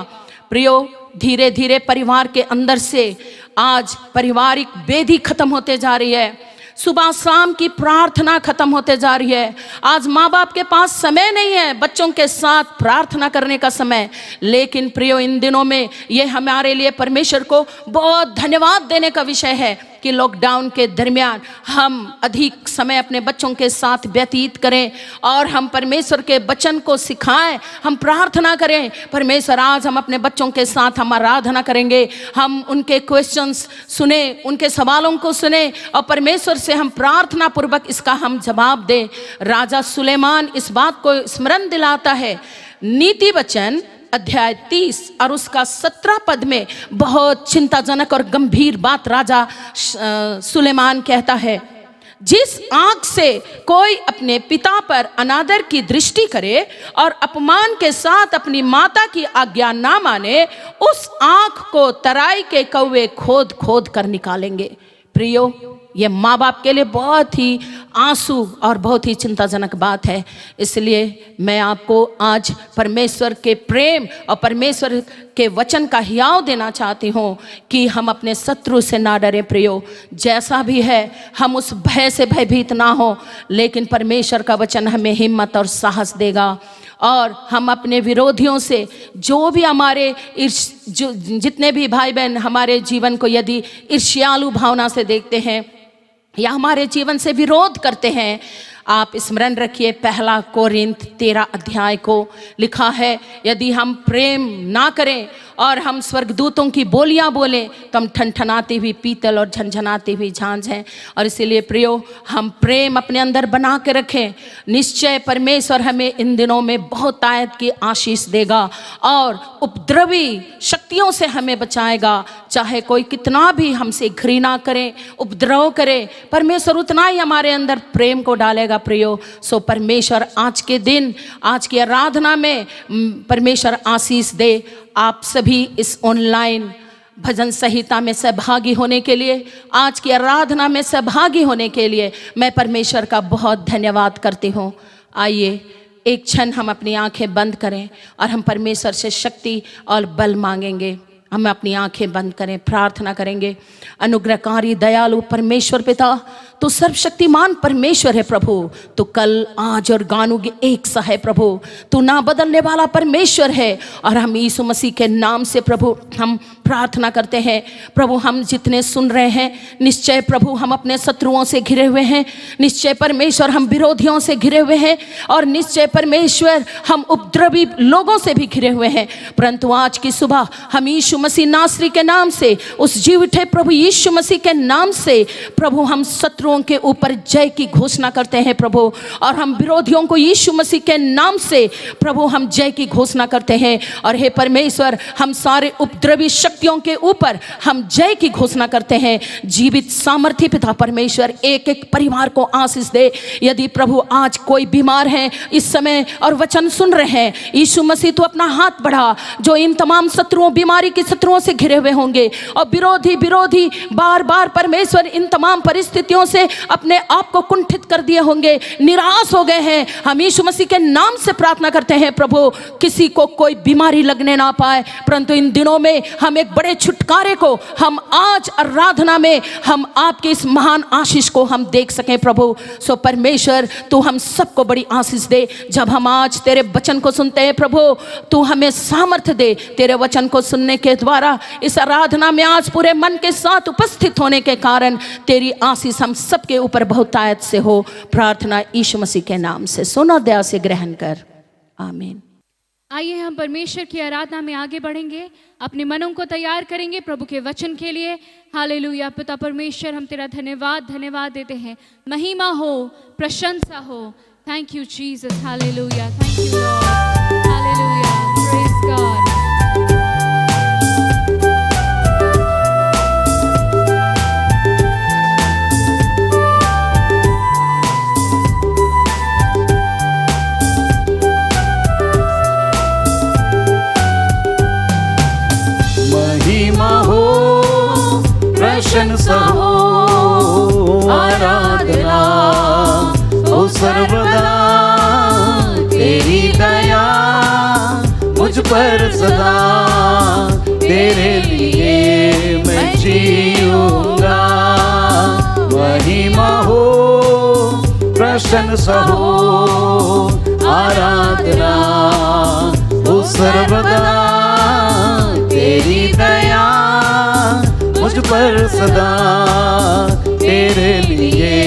प्रियो, धीरे धीरे परिवार के अंदर से आज पारिवारिक बेदी खत्म होते जा रही है, सुबह शाम की प्रार्थना खत्म होते जा रही है। आज माँ बाप के पास समय नहीं है बच्चों के साथ प्रार्थना करने का समय। लेकिन प्रियो, इन दिनों में ये हमारे लिए परमेश्वर को बहुत धन्यवाद देने का विषय है कि लॉकडाउन के दरमियान हम अधिक समय अपने बच्चों के साथ व्यतीत करें और हम परमेश्वर के वचन को सिखाएं, हम प्रार्थना करें। परमेश्वर, आज हम अपने बच्चों के साथ हम आराधना करेंगे, हम उनके क्वेश्चंस सुने, उनके सवालों को सुने और परमेश्वर से हम प्रार्थना पूर्वक इसका हम जवाब दें। राजा सुलेमान इस बात को स्मरण दिलाता है। नीति वचन अध्याय 30 और उसका 17 पद में बहुत चिंताजनक और गंभीर बात राजा सुलेमान कहता है, जिस आंख से कोई अपने पिता पर अनादर की दृष्टि करे और अपमान के साथ अपनी माता की आज्ञा ना माने, उस आंख को तराई के कौवे खोद खोद कर निकालेंगे। प्रियो, ये माँ बाप के लिए बहुत ही आंसू और बहुत ही चिंताजनक बात है। इसलिए मैं आपको आज परमेश्वर के प्रेम और परमेश्वर के वचन का हियाव देना चाहती हूँ कि हम अपने शत्रु से ना डरें। प्रियो, जैसा भी है हम उस भय से भयभीत ना हो, लेकिन परमेश्वर का वचन हमें हिम्मत और साहस देगा और हम अपने विरोधियों से, जो भी हमारे जितने भी भाई बहन हमारे जीवन को यदि ईर्ष्यालु भावना से देखते हैं या हमारे जीवन से विरोध करते हैं, आप स्मरण रखिए 1 कोरिन्थ 13 अध्याय को लिखा है, यदि हम प्रेम ना करें और हम स्वर्गदूतों की बोलियां बोलें तो हम ठनठनाती हुई पीतल और झनझनाती हुई झांझ हैं। और इसीलिए प्रियो, हम प्रेम अपने अंदर बना के रखें। निश्चय परमेश्वर हमें इन दिनों में बहुत आयत की आशीष देगा और उपद्रवी शक्तियों से हमें बचाएगा। चाहे कोई कितना भी हमसे घृणा करे, उपद्रव करे, परमेश्वर उतना ही हमारे अंदर प्रेम को डालेगा। प्रियो, सो परमेश्वर आज के दिन, आज की आराधना में परमेश्वर आशीष दे। आप सभी इस ऑनलाइन भजन संहिता में सहभागी होने के लिए, आज की आराधना में सहभागी होने के लिए मैं परमेश्वर का बहुत धन्यवाद करती हूँ। आइए एक क्षण हम अपनी आंखें बंद करें और हम परमेश्वर से शक्ति और बल मांगेंगे। हम अपनी आंखें बंद करें, प्रार्थना करेंगे। अनुग्रहकारी दयालु परमेश्वर पिता, तू सर्वशक्तिमान परमेश्वर है प्रभु। तू कल आज और गानुगे एक सा है प्रभु। तू ना बदलने वाला परमेश्वर है। और हम यीशु मसीह के नाम से प्रभु हम प्रार्थना करते हैं प्रभु, हम जितने सुन रहे हैं निश्चय प्रभु हम अपने शत्रुओं से घिरे हुए हैं, निश्चय परमेश्वर हम विरोधियों से घिरे हुए हैं, और निश्चय परमेश्वर हम उपद्रवी लोगों से भी घिरे हुए हैं। परंतु आज की सुबह हम यीशु मसीह नासरी के नाम से, उस जीव उठे प्रभु यीशु मसीह के नाम से प्रभु हम शत्रुओं के ऊपर जय की घोषणा करते हैं प्रभु, और हम विरोधियों को यीशु मसीह के नाम से प्रभु हम जय की घोषणा करते हैं। और हे परमेश्वर हम सारे उपद्रवी शक्तियों के ऊपर हम जय की घोषणा करते हैं। जीवित सामर्थी पिता परमेश्वर एक एक परिवार को आशीष दे। यदि प्रभु आज कोई बीमार है इस समय और वचन सुन रहे हैं, यीशु मसीह तू अपना हाथ बढ़ा, जो इन तमाम शत्रुओं बीमारी के शत्रुओं से घिरे हुए होंगे और विरोधी बार बार परमेश्वर इन तमाम परिस्थितियों से अपने आप को कुंठित कर दिए होंगे, निराश हो गए हैं, हम यीशु मसीह के नाम से प्रार्थना करते हैं प्रभु किसी को कोई बीमारी लगने ना पाए। परंतु इन दिनों में हम एक बड़े छुटकारे को हम आज आराधना में हम आपके इस महान आशीष को हम देख सकें प्रभु। सो परमेश्वर तू हम सबको बड़ी आशीष दे। जब हम आज तेरे वचन को सुनते हैं प्रभु, तू हमें सामर्थ्य दे तेरे वचन को सुनने के द्वारा इस आराधना में आज पूरे मन के साथ उपस्थित होने के कारण तेरी आशीष हम सबके ऊपर बहुतायत से हो। प्रार्थना यीशु मसीह के नाम से सुन और दया से ग्रहण कर, आमीन। आइए हम परमेश्वर की आराधना में आगे बढ़ेंगे, अपने मनों को तैयार करेंगे प्रभु के वचन के लिए। हालेलुया। पिता परमेश्वर हम तेरा धन्यवाद देते हैं। महिमा हो, प्रशंसा हो। Thank you Jesus. Hallelujah. Thank you Lord. Hallelujah. Praise God. महिमा हो, प्रशंसा हो, आराधना हो सर्वदा। तेरी दया मुझ पर सदा, तेरे लिए मैं जीऊंगा। महिमा हो, प्रशंसा हो, आराधना हो सर्वदा। तेरी दया मुझ पर सदा, तेरे लिए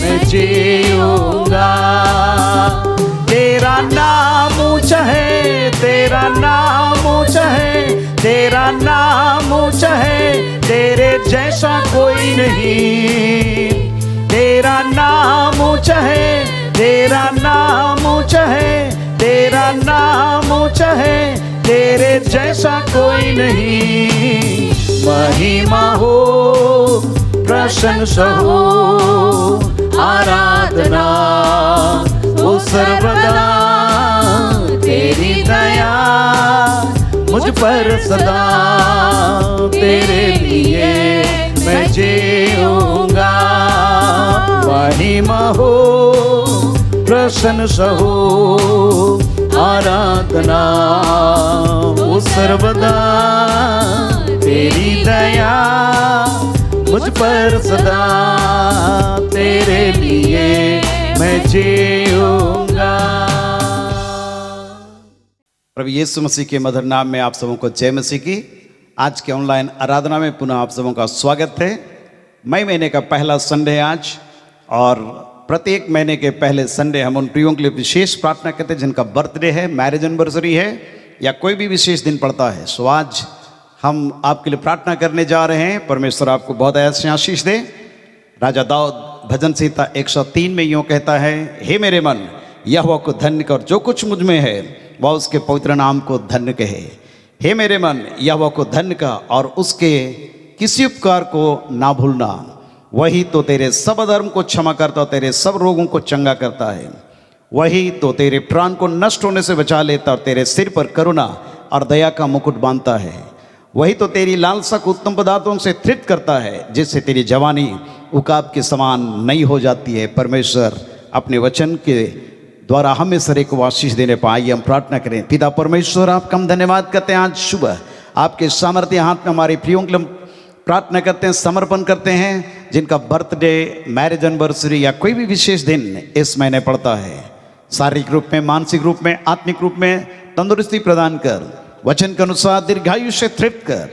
मैं जीऊंगा। तेरा नाम ऊंचा है, तेरा नाम ऊंचा है, तेरा नाम ऊंचा है, तेरे जैसा कोई नहीं। तेरा नाम ऊंचा है, तेरा नाम ऊंचा है, तेरा नाम ऊंचा है, तेरे जैसा कोई नहीं। महिमा हो, प्रशंसा हो, आराधना हो सर्वदा। तेरी दया मुझ पर सदा, तेरे लिए मैं जीऊंगा। महिमा हो, प्रशंसा हो, आराधना हो सर्वदा। तेरी दया मुझ पर सदा, तेरे लिए मैं जीऊंगा। प्रभु यीशु मसीह के मधुर नाम में आप सबों को जय मसीह की। आज के ऑनलाइन आराधना में पुनः आप सबों का स्वागत है। मई महीने का पहला संडे है आज, और प्रत्येक महीने के पहले संडे हम उन प्रियों के लिए विशेष प्रार्थना करते हैं जिनका बर्थडे है, मैरिज एनिवर्सरी है या कोई भी विशेष दिन पड़ता है। सो आज हम आपके लिए प्रार्थना करने जा रहे हैं। परमेश्वर आपको बहुत ऐसे आशीष दे। राजा दाऊद भजन संहिता 103 में यूँ कहता है, हे मेरे मन यहोवा को धन्य कर, जो कुछ मुझ में है वह उसके पवित्र नाम को धन्य कहे। हे मेरे मन यहोवा को धन्य कर और उसके किसी उपकार को ना भूलना। वही तो तेरे सब अधर्म को क्षमा करता, तेरे सब रोगों को चंगा करता है। वही तो तेरे प्राण को नष्ट होने से बचा लेता और तेरे सिर पर करुणा और दया का मुकुट बांधता है। वही तो तेरी लालसा को उत्तम पदार्थों से तृप्त करता है, जिससे तेरी जवानी उकाब के समान नई हो जाती है। परमेश्वर अपने वचन के द्वारा हमें सरे को आशीष देने पाए। हम प्रार्थना करें। पिता परमेश्वर, आपका हम धन्यवाद करते हैं। आज सुबह आपके सामर्थ्य हाथ में हमारे प्रियों के लिए प्रार्थना करते हैं, समर्पण करते हैं। जिनका बर्थडे, मैरिज एनिवर्सरी या कोई भी विशेष दिन इस महीने पड़ता है, शारीरिक रूप में, मानसिक रूप में, आत्मिक रूप में तंदुरुस्ती प्रदान कर, वचन के अनुसार दीर्घायु से तृप्त कर,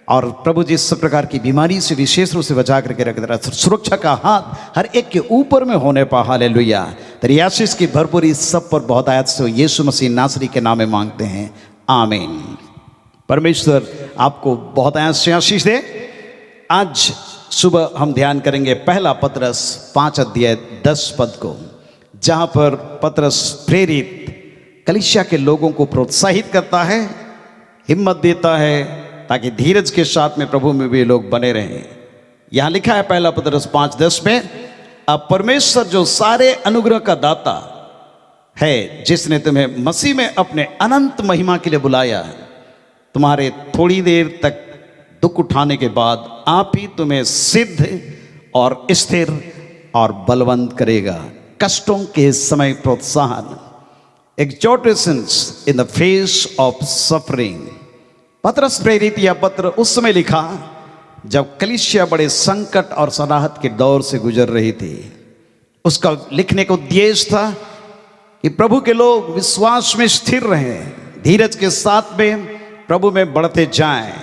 और प्रभु जी सब प्रकार की बीमारी से विशेष रूप से बचा करके रख दे रहा। सुरक्षा का हाथ हर एक के ऊपर में होने पा। हालेलुया। तेरी आशीष की भरपूरी सब पर बहुत आयत से हो। यीशु मसीह नासरी के नाम में मांगते हैं, आमीन। परमेश्वर आपको बहुत आयत से आशीष दे। आज सुबह हम ध्यान करेंगे पहला पतरस 5 अध्याय 10 पद को, जहां पर पतरस प्रेरित कलीसिया के लोगों को प्रोत्साहित करता है, हिम्मत देता है, ताकि धीरज के साथ में प्रभु में भी लोग बने रहें। यहां लिखा है पहला पतरस 5:10 में, अब परमेश्वर जो सारे अनुग्रह का दाता है, जिसने तुम्हें मसीह में अपने अनंत महिमा के लिए बुलाया, तुम्हारे थोड़ी देर तक दुख उठाने के बाद आप ही तुम्हें सिद्ध और स्थिर और बलवंत करेगा। कष्टों के समय प्रोत्साहन, exhortations in the face of suffering. पतरस प्रेरित यह पत्र उस समय लिखा जब कलीसिया बड़े संकट और सलाहत के दौर से गुजर रही थी। उसका लिखने का उद्देश्य था कि प्रभु के लोग विश्वास में स्थिर रहें, धीरज के साथ में प्रभु में बढ़ते जाएं।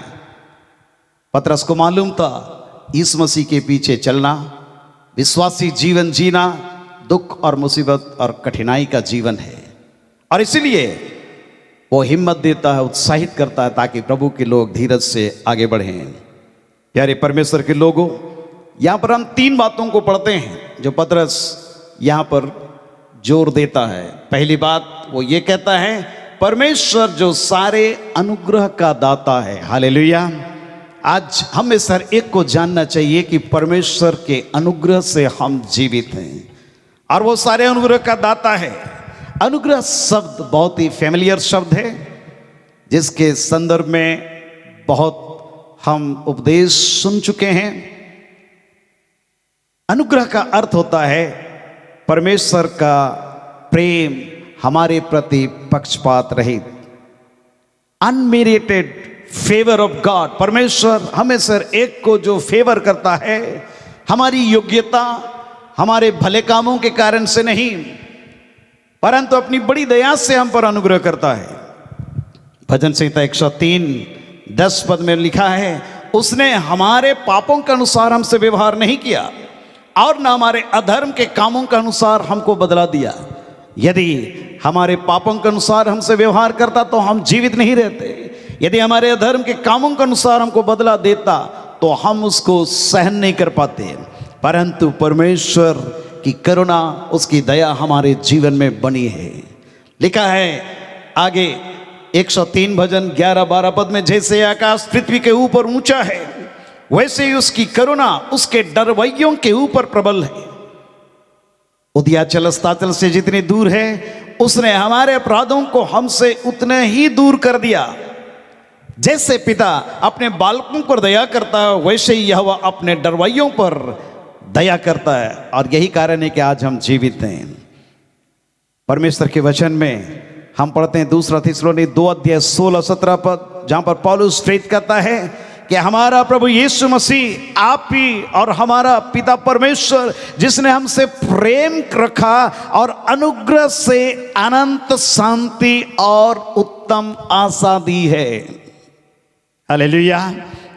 पतरस को मालूम था यीशु मसीह के पीछे चलना, विश्वासी जीवन जीना दुख और मुसीबत और कठिनाई का जीवन है, और इसलिए वो हिम्मत देता है, उत्साहित करता है, ताकि प्रभु के लोग धीरज से आगे बढ़ें। प्यारे परमेश्वर के लोगों, यहाँ पर हम 3 बातों को पढ़ते हैं जो पतरस यहाँ पर जोर देता है। पहली बात वो ये कहता है, परमेश्वर जो सारे अनुग्रह का दाता है। हालेलुया। आज हमें हर एक को जानना चाहिए कि परमेश्वर के अनुग्रह से हम जीवित हैं, और वो सारे अनुग्रह का दाता है। अनुग्रह शब्द बहुत ही फैमिलियर शब्द है, जिसके संदर्भ में बहुत हम उपदेश सुन चुके हैं। अनुग्रह का अर्थ होता है परमेश्वर का प्रेम हमारे प्रति पक्षपात रहित, अनमेरिटेड फेवर ऑफ गॉड। परमेश्वर हमें हर एक को जो फेवर करता है, हमारी योग्यता, हमारे भले कामों के कारण से नहीं, परंतु अपनी बड़ी दया से हम पर अनुग्रह करता है। भजन संहिता 103:10 पद में लिखा है, उसने हमारे पापों के अनुसार हमसे व्यवहार नहीं किया और न हमारे अधर्म के कामों के अनुसार हमको बदला दिया। यदि हमारे पापों के अनुसार हमसे व्यवहार करता तो हम जीवित नहीं रहते। यदि हमारे अधर्म के कामों के अनुसार हमको बदला देता तो हम उसको सहन नहीं कर पाते। परंतु परमेश्वर की करुणा, उसकी दया हमारे जीवन में बनी है। लिखा है आगे 103 भजन 11-12 पद में, जैसे आकाश पृथ्वी के ऊपर ऊंचा है, वैसे ही उसकी करुणा उसके डरवैयों के ऊपर प्रबल है। उदयाचल अस्ताचल से जितनी दूर है, उसने हमारे अपराधों को हमसे उतने ही दूर कर दिया। जैसे पिता अपने बालकों पर दया करता है, वैसे ही यहोवा अपने डरवैयों पर दया करता है, और यही कारण है कि आज हम जीवित हैं। परमेश्वर के वचन में हम पढ़ते हैं 2 थिस्सलुनीके 2:16-17 पद, जहां पर पौलुस प्रेरित करता है कि हमारा प्रभु यीशु मसीह आप ही और हमारा पिता परमेश्वर, जिसने हमसे प्रेम रखा और अनुग्रह से अनंत शांति और उत्तम आशा दी है। हालेलुया।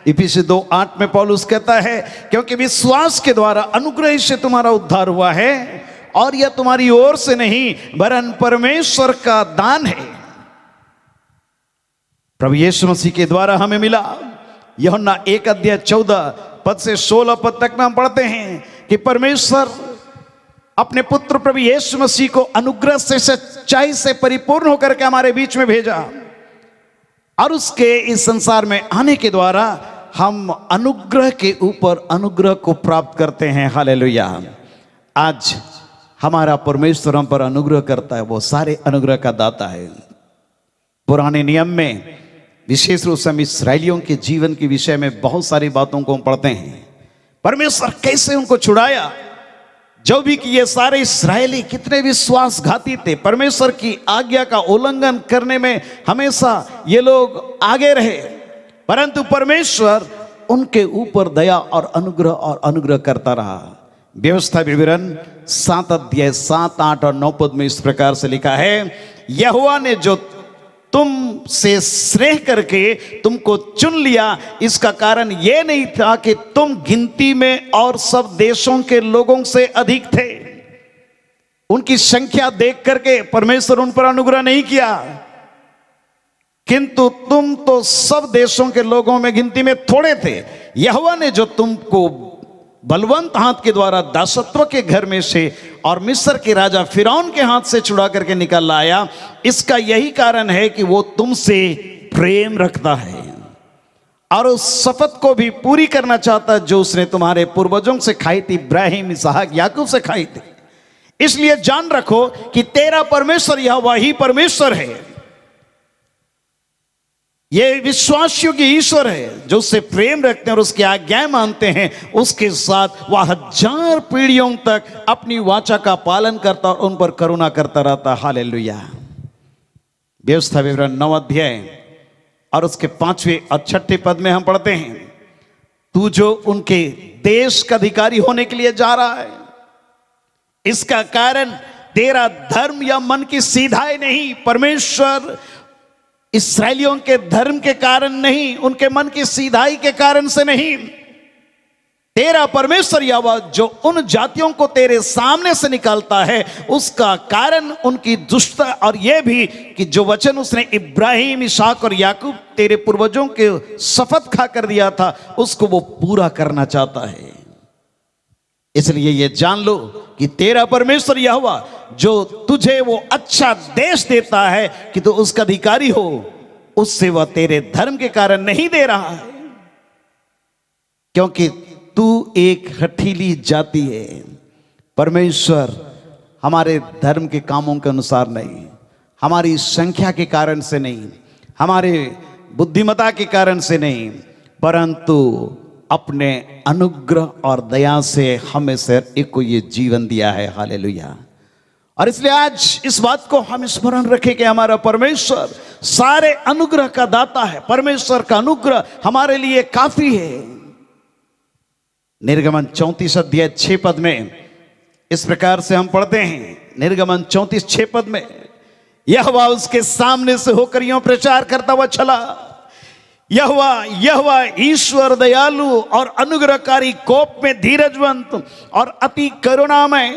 इफिसी 2:8 में पौलुस कहता है, क्योंकि विश्वास के द्वारा अनुग्रह से तुम्हारा उद्धार हुआ है, और यह तुम्हारी ओर से नहीं वरन परमेश्वर का दान है। प्रभु यीशु मसीह के द्वारा हमें मिला। यूहन्ना 1:14 पद से 16 पद तक में हम पढ़ते हैं कि परमेश्वर अपने पुत्र प्रभु यीशु मसीह को अनुग्रह से, सच्चाई से परिपूर्ण होकर के हमारे बीच में भेजा, और उसके इस संसार में आने के द्वारा हम अनुग्रह के ऊपर अनुग्रह को प्राप्त करते हैं। हालेलुया। आज हमारा परमेश्वर हम पर अनुग्रह करता है, वो सारे अनुग्रह का दाता है। पुराने नियम में विशेष रूप से हम इस्राएलियों के जीवन के विषय में बहुत सारी बातों को हम पढ़ते हैं। परमेश्वर कैसे उनको छुड़ाया, जो भी कि ये सारे इस्राएली कितने विश्वासघाती थे, परमेश्वर की आज्ञा का उल्लंघन करने में हमेशा ये लोग आगे रहे, परंतु परमेश्वर उनके ऊपर दया और अनुग्रह करता रहा। व्यवस्था विवरण 7 अध्याय 7, 8 और 9 पद में इस प्रकार से लिखा है, यहोवा ने जो तुम से स्नेह करके तुमको चुन लिया, इसका कारण यह नहीं था कि तुम गिनती में और सब देशों के लोगों से अधिक थे। उनकी संख्या देख करके परमेश्वर उन पर अनुग्रह नहीं किया, किंतु तुम तो सब देशों के लोगों में गिनती में थोड़े थे। यहोवा ने जो तुमको बलवंत हाथ के द्वारा दासत्व के घर में से और मिस्र के राजा फिरौन के हाथ से छुड़ा करके निकाल लाया, इसका यही कारण है कि वो तुमसे प्रेम रखता है और उस शपथ को भी पूरी करना चाहता जो उसने तुम्हारे पूर्वजों से खाई थी, इब्राहिम, इसहाक, याकूब से खाई थी। इसलिए जान रखो कि तेरा परमेश्वर यहोवा ही परमेश्वर है। ये विश्वासियों की ईश्वर है जो उससे प्रेम रखते हैं और उसकी आज्ञाएं मानते हैं। उसके साथ वह 1000 पीढ़ियों तक अपनी वाचा का पालन करता और उन पर करुणा करता रहता। हालेलुया। व्यवस्था विवरण 9 अध्याय और उसके 5वें और 6ठे पद में हम पढ़ते हैं, तू जो उनके देश का अधिकारी होने के लिए जा रहा है, इसका कारण तेरा धर्म या मन की सीधाई नहीं, परमेश्वर इस्राएलियों के धर्म के कारण नहीं, उनके मन की सीधाई के कारण से नहीं। तेरा परमेश्वर यहोवा जो उन जातियों को तेरे सामने से निकालता है, उसका कारण उनकी दुष्टता और यह भी कि जो वचन उसने इब्राहिम, इसहाक और याकूब तेरे पूर्वजों के शपथ खा कर दिया था, उसको वो पूरा करना चाहता है। इसलिए ये जान लो कि तेरा परमेश्वर यहोवा जो तुझे वो अच्छा देश देता है कि तू उसका अधिकारी हो, उससे वह तेरे धर्म के कारण नहीं दे रहा है, क्योंकि तू एक हठीली जाति है। परमेश्वर हमारे धर्म के कामों के अनुसार नहीं, हमारी संख्या के कारण से नहीं, हमारे बुद्धिमता के कारण से नहीं, परंतु अपने अनुग्रह और दया से हमें से एक को ये जीवन दिया है। हालेलुया। और इसलिए आज इस बात को हम स्मरण रखें कि हमारा परमेश्वर सारे अनुग्रह का दाता है। परमेश्वर का अनुग्रह हमारे लिए काफी है। निर्गमन 34 अध्याय 6 पद में इस प्रकार से हम पढ़ते हैं, निर्गमन 34 6 पद में, यहोवा उसके सामने से होकर यूं प्रचार करता हुआ चला, यहोवा ईश्वर दयालु और अनुग्रहकारी, कोप में धीरजवंत और अति करुणामय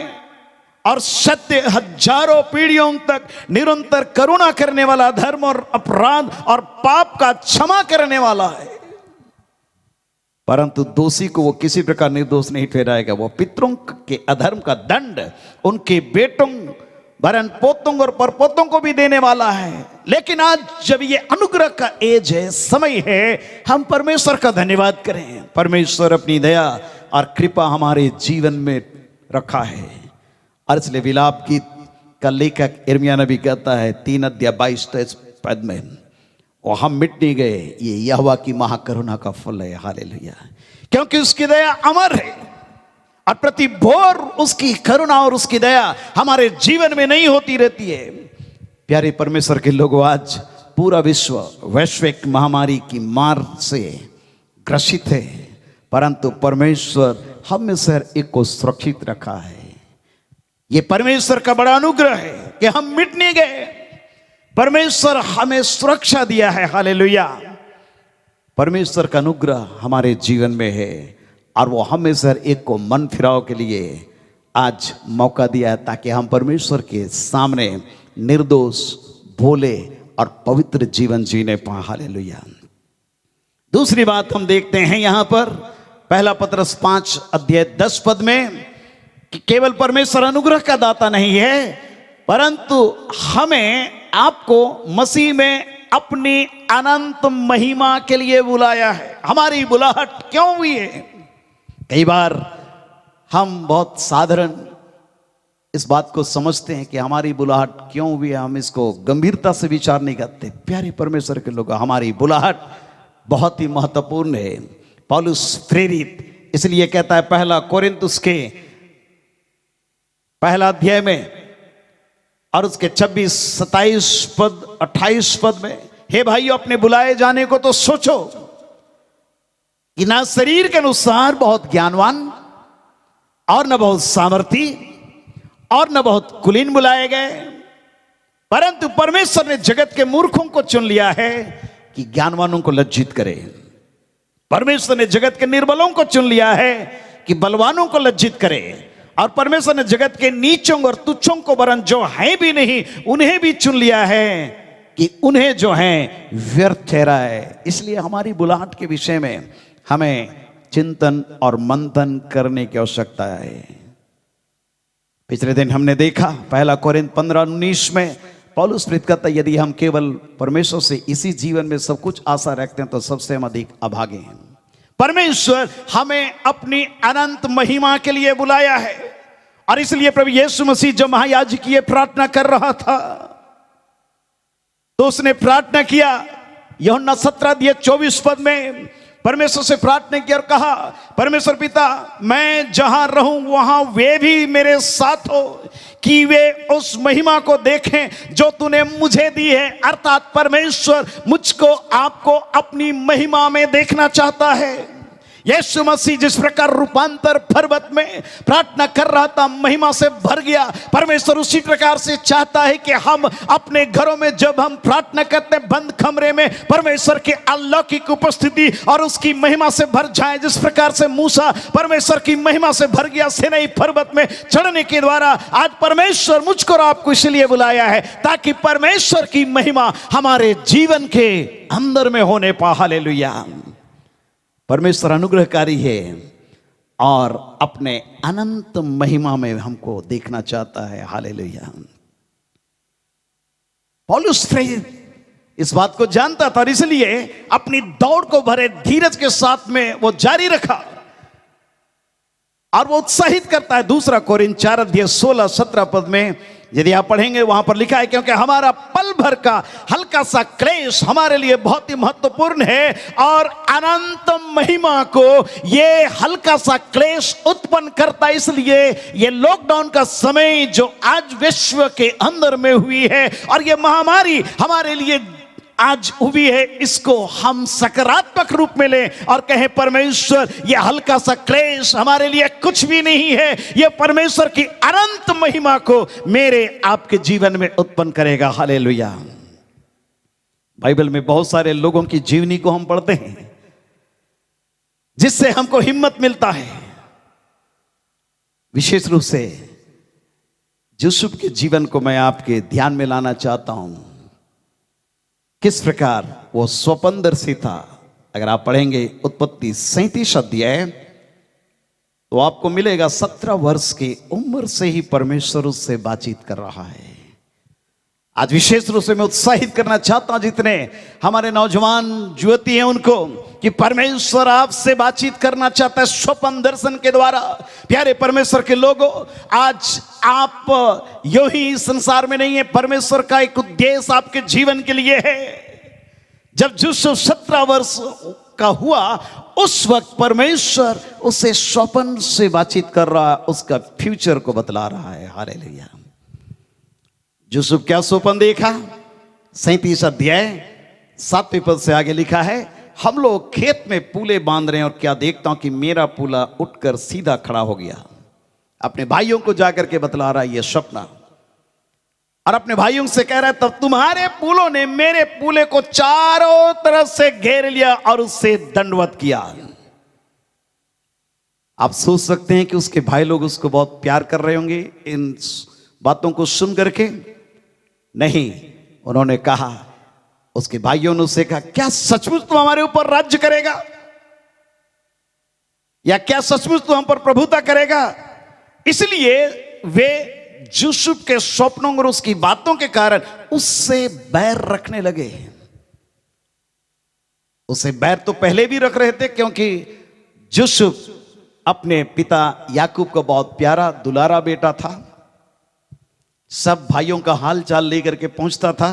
और सत्य, 1000 पीढ़ियों तक निरंतर करुणा करने वाला, धर्म और अपराध और पाप का क्षमा करने वाला है। परंतु दोषी को वो किसी प्रकार निर्दोष नहीं ठहराएगा। वो पितरों के अधर्म का दंड उनके बेटों, वरन पोतों और परपोतों को भी देने वाला है। लेकिन आज जब ये अनुग्रह का एज है, समय है, हम परमेश्वर का धन्यवाद करें। परमेश्वर अपनी दया और कृपा हमारे जीवन में रखा है। और इसलिए विलाप गीत का लेखक यिर्मयाह नबी कहता है 3 अध्याय 22 पद में, और हम मिट नहीं गए, ये यहोवा की महाकरुणा का फल है। हालेलुया। क्योंकि उसकी दया अमर है और प्रति भोर उसकी करुणा और उसकी दया हमारे जीवन में नहीं होती रहती है। प्यारे परमेश्वर के लोगों, आज पूरा विश्व वैश्विक महामारी की मार से ग्रसित है, परंतु परमेश्वर हम में से हर एक को सुरक्षित रखा है। ये परमेश्वर का बड़ा अनुग्रह है कि हम मिट नहीं गए। परमेश्वर हमें सुरक्षा दिया है। हालेलुया। परमेश्वर का अनुग्रह हमारे जीवन में है और वो हमें से हर एक को मन फिराव के लिए आज मौका दिया है, ताकि हम परमेश्वर के सामने निर्दोष, भोले और पवित्र जीवन जीने पाए। हालेलुया। दूसरी बात हम देखते हैं यहां पर पहला पत्रस 5 अध्याय 10 पद में, कि केवल परमेश्वर अनुग्रह का दाता नहीं है, परंतु हमें आपको मसीह में अपनी अनंत महिमा के लिए बुलाया है। हमारी बुलाहट क्यों हुई है? कई बार हम बहुत साधारण इस बात को समझते हैं कि हमारी बुलाहट क्यों हुई है, हम इसको गंभीरता से विचार नहीं करते। प्यारे परमेश्वर के लोग, हमारी बुलाहट बहुत ही महत्वपूर्ण है। पौलुस प्रेरित इसलिए कहता है पहला कोरिन्थुस के पहला अध्याय में और उसके 26, 27 पद 28 पद में, हे भाइयों, अपने बुलाए जाने को तो सोचो। कि ना शरीर के अनुसार बहुत ज्ञानवान और न बहुत सामर्थी और न बहुत कुलीन बुलाए गए, परंतु परमेश्वर ने जगत के मूर्खों को चुन लिया है कि ज्ञानवानों को लज्जित करे। परमेश्वर ने जगत के निर्बलों को चुन लिया है कि बलवानों को लज्जित करे। और परमेश्वर ने जगत के नीचों और तुच्छों को वरन जो है भी नहीं उन्हें भी चुन लिया है कि उन्हें जो है व्यर्थ ठहराए। इसलिए हमारी बुलाहट के विषय में हमें चिंतन और मंथन करने की आवश्यकता है। पिछले दिन हमने देखा पहला कोरिन्थ 15:19 में पौलुस प्रेरित कहता है, यदि हम केवल परमेश्वर से इसी जीवन में सब कुछ आशा रखते हैं तो सबसे हम अधिक अभागे हैं। परमेश्वर हमें अपनी अनंत महिमा के लिए बुलाया है। और इसलिए प्रभु यीशु मसीह जब महायाजकीय प्रार्थना कर रहा था तो उसने प्रार्थना किया, यूहन्ना 17:24 में परमेश्वर से प्रार्थना की और कहा, परमेश्वर पिता मैं जहां रहूं वहां वे भी मेरे साथ हो, कि वे उस महिमा को देखें जो तूने मुझे दी है। अर्थात परमेश्वर मुझको आपको अपनी महिमा में देखना चाहता है। यीशु मसीह जिस प्रकार रूपांतर पर्वत में प्रार्थना कर रहा था, महिमा से भर गया, परमेश्वर उसी प्रकार से चाहता है कि हम अपने घरों में जब हम प्रार्थना करते हैं बंद कमरे में परमेश्वर की अलौकिक उपस्थिति और उसकी महिमा से भर जाए। जिस प्रकार से मूसा परमेश्वर की महिमा से भर गया सीनै पर्वत में चढ़ने के द्वारा, आज परमेश्वर मुझको और आपको इसलिए बुलाया है ताकि परमेश्वर की महिमा हमारे जीवन के अंदर में होने पा। हालेलुया। परमेश्वर अनुग्रहकारी है और अपने अनंत महिमा में हमको देखना चाहता है। हालेलुया। पौलुस इस बात को जानता था और इसलिए अपनी दौड़ को भरे धीरज के साथ में वो जारी रखा और वो उत्साहित करता है। दूसरा कोरिन्थ 4:16-17 में यदि आप पढ़ेंगे वहां पर लिखा है, क्योंकि हमारा पल भर का हल्का सा क्लेश हमारे लिए बहुत ही महत्वपूर्ण है और अनंत महिमा को ये हल्का सा क्लेश उत्पन्न करता है। इसलिए ये लॉकडाउन का समय जो आज विश्व के अंदर में हुई है और ये महामारी हमारे लिए आज हुई है, इसको हम सकारात्मक रूप में लें और कहें परमेश्वर ये हल्का सा क्लेश हमारे लिए कुछ भी नहीं है, ये परमेश्वर की अनंत महिमा को मेरे आपके जीवन में उत्पन्न करेगा। हालेलुया। बाइबल में बहुत सारे लोगों की जीवनी को हम पढ़ते हैं जिससे हमको हिम्मत मिलता है। विशेष रूप से यूसुफ के जीवन को मैं आपके ध्यान में लाना चाहता हूं, किस प्रकार वो स्वप्नदर्शी था। अगर आप पढ़ेंगे उत्पत्ति 37 अध्याय तो आपको मिलेगा 17 वर्ष की उम्र से ही परमेश्वर उससे बातचीत कर रहा है। आज विशेष रूप से मैं उत्साहित करना चाहता हूं जितने हमारे नौजवान युवती हैं उनको कि परमेश्वर आपसे बातचीत करना चाहता है स्वप्न दर्शन के द्वारा। प्यारे परमेश्वर के लोगों, आज आप यूं ही संसार में नहीं है, परमेश्वर का एक उद्देश्य आपके जीवन के लिए है। जब यूसुफ 17 वर्ष का हुआ उस वक्त परमेश्वर उसे स्वप्न से बातचीत कर रहा है, उसका फ्यूचर को बतला रहा है। हालेलुया। यूसुफ क्या स्वप्न देखा? 37 अध्याय 7वें पद से आगे लिखा है, हम लोग खेत में पूले बांध रहे हैं और क्या देखता हूं कि मेरा पूला उठकर सीधा खड़ा हो गया। अपने भाइयों को जाकर के बतला रहा है ये स्वप्न और अपने भाइयों से कह रहा है तब तुम्हारे पूलों ने मेरे पूले को चारों तरफ से घेर लिया और उससे दंडवत किया। आप सोच सकते हैं कि उसके भाई लोग उसको बहुत प्यार कर रहे होंगे इन बातों को सुन करके। नहीं, उन्होंने कहा, उसके भाइयों ने उससे कहा, क्या सचमुच तू हमारे ऊपर राज्य करेगा या क्या सचमुच तू हम पर प्रभुता करेगा? इसलिए वे यूसुफ के स्वप्नों और उसकी बातों के कारण उससे बैर रखने लगे। उसे बैर तो पहले भी रख रहे थे क्योंकि यूसुफ अपने पिता याकूब का बहुत प्यारा दुलारा बेटा था, सब भाइयों का हाल चाल लेकर के पहुंचता था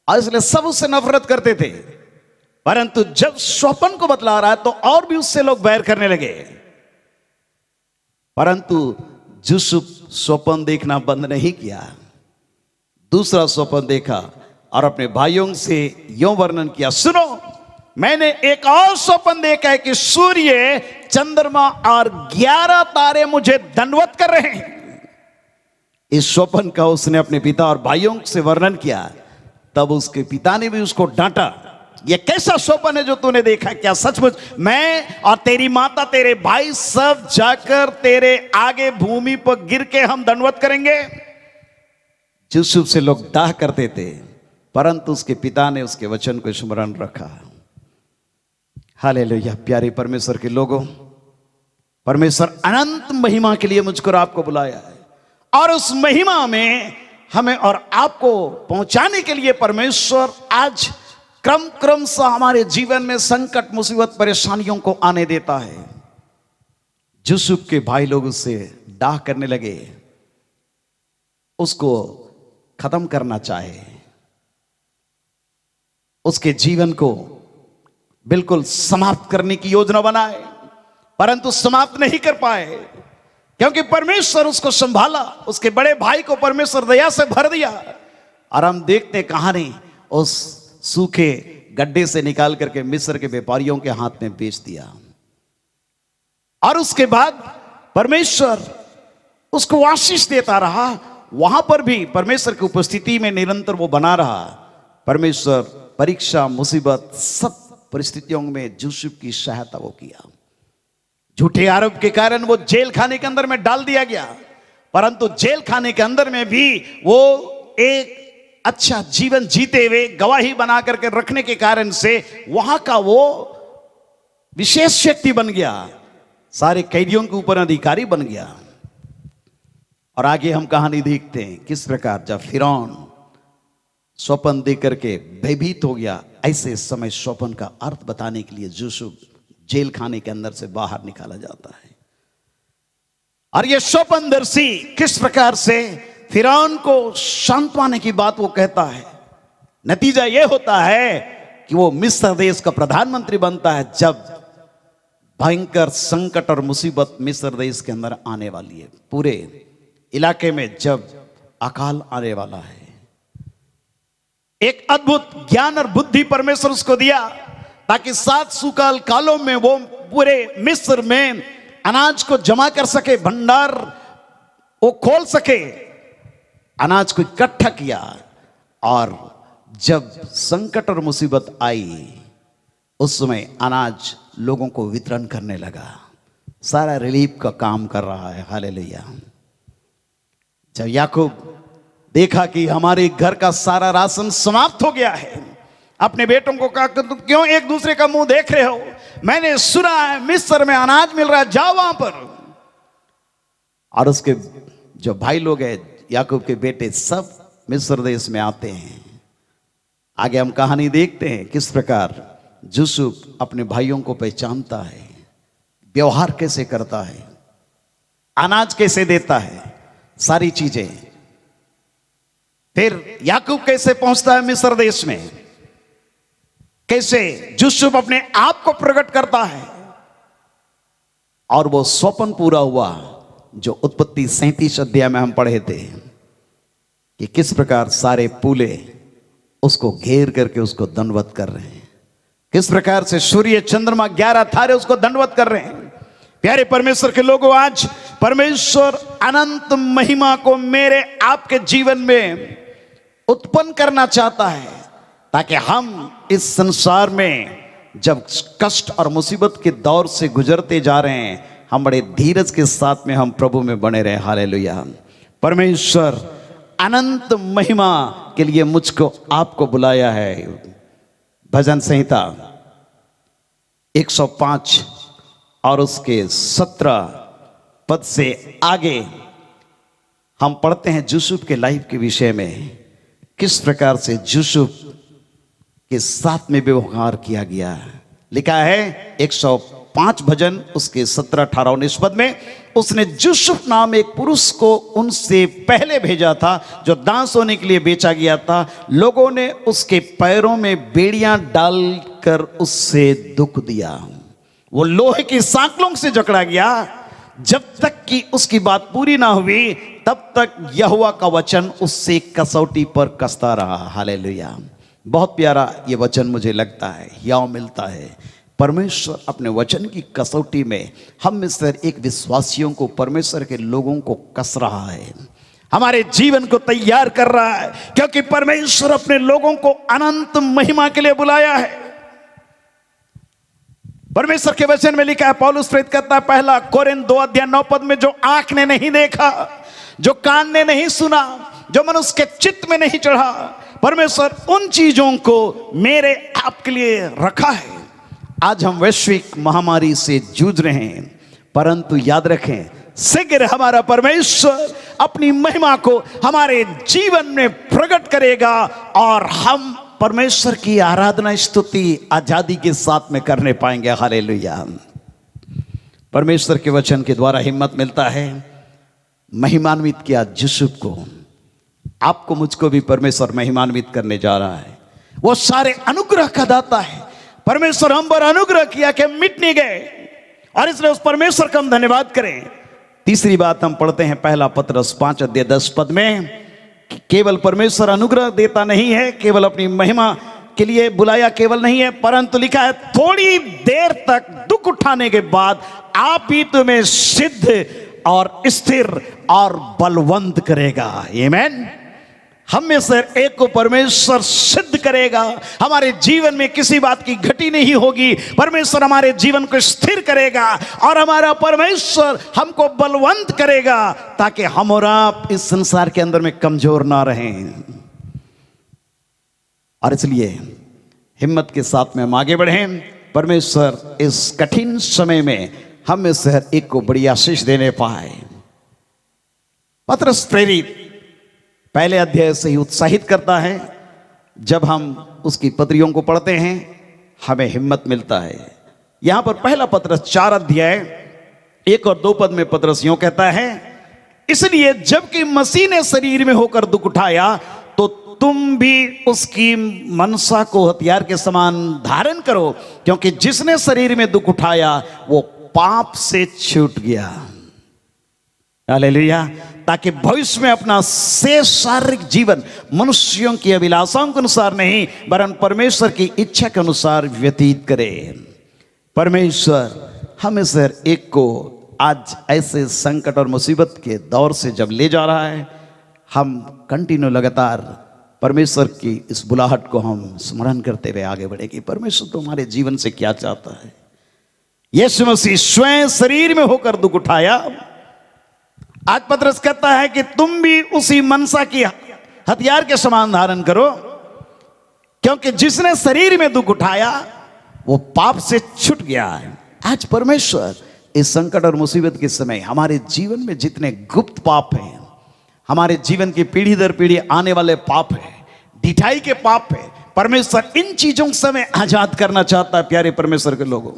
और इसलिए सब उससे नफरत करते थे। परंतु जब स्वप्न को बतला रहा है तो और भी उससे लोग बैर करने लगे। परंतु यूसुफ स्वप्न देखना बंद नहीं किया, दूसरा स्वप्न देखा और अपने भाइयों से यूं वर्णन किया, सुनो मैंने एक और स्वप्न देखा है कि सूर्य, चंद्रमा और 11 तारे मुझे दंडवत कर रहे हैं। इस स्वप्न का उसने अपने पिता और भाइयों से वर्णन किया। तब उसके पिता ने भी उसको डांटा, यह कैसा स्वप्न है जो तूने देखा? क्या सचमुच मैं और तेरी माता, तेरे भाई सब जाकर तेरे आगे भूमि पर गिर के हम दंडवत करेंगे? यूसुफ से लोग डाह करते थे, परंतु उसके पिता ने उसके वचन को स्मरण रखा। हालेलुया। प्यारे परमेश्वर के लोगों, परमेश्वर अनंत महिमा के लिए मुझको और आपको बुलाया है, और उस महिमा में हमें और आपको पहुंचाने के लिए परमेश्वर आज क्रम से हमारे जीवन में संकट, मुसीबत, परेशानियों को आने देता है। यूसुफ के भाई लोग उससे डाह करने लगे, उसको खत्म करना चाहे, उसके जीवन को बिल्कुल समाप्त करने की योजना बनाए, परंतु समाप्त नहीं कर पाए, क्योंकि परमेश्वर उसको संभाला। उसके बड़े भाई को परमेश्वर दया से भर दिया, और हम देखते कहानी उस सूखे गड्ढे से निकाल करके मिस्र के व्यापारियों के हाथ में बेच दिया। और उसके बाद परमेश्वर उसको आशीष देता रहा। वहां पर भी परमेश्वर की उपस्थिति में निरंतर वो बना रहा। परमेश्वर परीक्षा, मुसीबत, सब परिस्थितियों में यूसुफ की सहायता वो किया। झूठे आरोप के कारण वो जेल खाने के अंदर में डाल दिया गया, परंतु जेल खाने के अंदर में भी वो एक अच्छा जीवन जीते हुए गवाही बना करके रखने के कारण से वहां का वो विशेष शक्ति बन गया, सारे कैदियों के ऊपर अधिकारी बन गया। और आगे हम कहानी देखते हैं किस प्रकार जब फिरौन स्वप्न देख करके भयभीत हो गया, ऐसे समय स्वप्न का अर्थ बताने के लिए यूसुफ जेल खाने के अंदर से बाहर निकाला जाता है। और ये स्वप्नदर्शी किस प्रकार से फिरौन को सांत्वना की बात वो कहता है। नतीजा ये होता है कि वो मिस्र देश का प्रधानमंत्री बनता है, जब भयंकर संकट और मुसीबत मिस्र देश के अंदर आने वाली है, पूरे इलाके में जब अकाल आने वाला है। एक अद्भुत ज्ञान और बुद्धि परमेश्वर उसको दिया, ताकि 7 सुकाल कालों में वो पूरे मिस्र में अनाज को जमा कर सके, भंडार वो खोल सके, अनाज को इकट्ठा किया। और जब संकट और मुसीबत आई, उस समय अनाज लोगों को वितरण करने लगा, सारा रिलीफ का काम कर रहा है। हालेलुया। जब याकूब देखा कि हमारे घर का सारा राशन समाप्त हो गया है, अपने बेटों को कहा तुम क्यों एक दूसरे का मुंह देख रहे हो? मैंने सुना है मिस्र में अनाज मिल रहा है, जाओ वहां पर। और उसके जो भाई लोग हैं, याकूब के बेटे, सब मिस्र देश में आते हैं। आगे हम कहानी देखते हैं किस प्रकार यूसुफ अपने भाइयों को पहचानता है, व्यवहार कैसे करता है, अनाज कैसे देता है, सारी चीजें। फिर याकूब कैसे पहुंचता है मिस्र देश में, कैसे यूसुफ अपने आप को प्रकट करता है। और वो स्वप्न पूरा हुआ जो उत्पत्ति 37 अध्याय में हम पढ़े थे, कि किस प्रकार सारे पूले उसको घेर करके उसको दंडवत कर रहे हैं, किस प्रकार से सूर्य, चंद्रमा, 11 तारे उसको दंडवत कर रहे हैं। प्यारे परमेश्वर के लोगों, आज परमेश्वर अनंत महिमा को मेरे आपके जीवन में उत्पन्न करना चाहता है, ताकि हम इस संसार में जब कष्ट और मुसीबत के दौर से गुजरते जा रहे हैं, हम बड़े धीरज के साथ में हम प्रभु में बने रहे। हालेलुया। परमेश्वर अनंत महिमा के लिए मुझको आपको बुलाया है। भजन संहिता 105 और उसके 17 पद से आगे हम पढ़ते हैं यूसुफ के लाइफ के विषय में, किस प्रकार से यूसुफ के साथ में व्यवहार किया गया। लिखा है 105 भजन उसके 17, 18, 19 पद में, उसने यूसुफ नाम एक पुरुष को उनसे पहले भेजा था, जो दास होने के लिए बेचा गया था। लोगों ने उसके पैरों में बेड़ियां डालकर उससे दुख दिया। वो लोहे की सांकलों से जकड़ा गया। जब तक कि उसकी बात पूरी ना हुई, तब तक यहोवा का वचन उससे कसौटी पर कसता रहा। हालेलुया। बहुत प्यारा ये वचन मुझे लगता है, हियाव मिलता है। परमेश्वर अपने वचन की कसौटी में हम में से एक विश्वासियों को, परमेश्वर के लोगों को कस रहा है, हमारे जीवन को तैयार कर रहा है, क्योंकि परमेश्वर अपने लोगों को अनंत महिमा के लिए बुलाया है। परमेश्वर के वचन में लिखा है, पौलुस प्रेरित कहता है, पहला कोरिन्थ 2:9 में, जो आंख ने नहीं देखा, जो कान ने नहीं सुना, जो मनुष्य के चित्त में नहीं चढ़ा, परमेश्वर उन चीजों को मेरे आपके लिए रखा है। आज हम वैश्विक महामारी से जूझ रहे हैं, परंतु याद रखें, शीघ्र हमारा परमेश्वर अपनी महिमा को हमारे जीवन में प्रकट करेगा और हम परमेश्वर की आराधना, स्तुति आजादी के साथ में करने पाएंगे। हालेलुया। परमेश्वर के वचन के द्वारा हिम्मत मिलता है। महिमान्वित किया यूसुफ को, आपको मुझको भी परमेश्वर महिमान्वित करने जा रहा है। वो सारे अनुग्रह का दाता है। परमेश्वर हम पर अनुग्रह किया कि मिट नहीं गए, और इसलिए उस परमेश्वर का हम धन्यवाद करें। तीसरी बात हम पढ़ते हैं पहला पतरस 5:10 में, केवल परमेश्वर अनुग्रह देता नहीं है, केवल अपनी महिमा के लिए बुलाया केवल नहीं है, परंतु लिखा है, थोड़ी देर तक दुख उठाने के बाद आप ही तुम्हें सिद्ध और स्थिर और बलवंत करेगा। आमीन। हम में से एक को परमेश्वर सिद्ध करेगा। हमारे जीवन में किसी बात की घटी नहीं होगी। परमेश्वर हमारे जीवन को स्थिर करेगा और हमारा परमेश्वर हमको बलवंत करेगा, ताकि हम और आप इस संसार के अंदर में कमजोर ना रहें। और इसलिए हिम्मत के साथ में हम आगे बढ़ें। परमेश्वर इस कठिन समय में हम में से एक को बड़ी आशीष देने पाए। पतरस प्रेरित पहले अध्याय से ही उत्साहित करता है। जब हम उसकी पत्रियों को पढ़ते हैं हमें हिम्मत मिलता है। यहां पर पहला पतरस 4:1 और 2 में पतरस यूं कहता है, इसलिए जबकि मसीह ने शरीर में होकर दुख उठाया, तो तुम भी उसकी मनसा को हथियार के समान धारण करो, क्योंकि जिसने शरीर में दुख उठाया वो पाप से छूट गया। हालेलुया। ताकि भविष्य में अपना शेष शारीरिक जीवन मनुष्यों की अभिलाषाओं के अनुसार नहीं, वरन परमेश्वर की इच्छा के अनुसार व्यतीत करे। परमेश्वर हमें से एक को आज ऐसे संकट और मुसीबत के दौर से जब ले जा रहा है, हम कंटिन्यू लगातार परमेश्वर की इस बुलाहट को हम स्मरण करते हुए आगे बढ़ेगी। परमेश्वर तो हमारे जीवन से क्या चाहता है। यीशु मसीह स्वयं शरीर में होकर दुख उठाया। आज पतरस कहता है कि तुम भी उसी मनसा की हथियार के समान धारण करो, क्योंकि जिसने शरीर में दुख उठाया वो पाप से छूट गया है। आज परमेश्वर इस संकट और मुसीबत के समय हमारे जीवन में जितने गुप्त पाप हैं, हमारे जीवन की पीढ़ी दर पीढ़ी आने वाले पाप है, ढिठाई के पाप है, परमेश्वर इन चीजों से हमें आजाद करना चाहता है। प्यारे परमेश्वर के लोगों,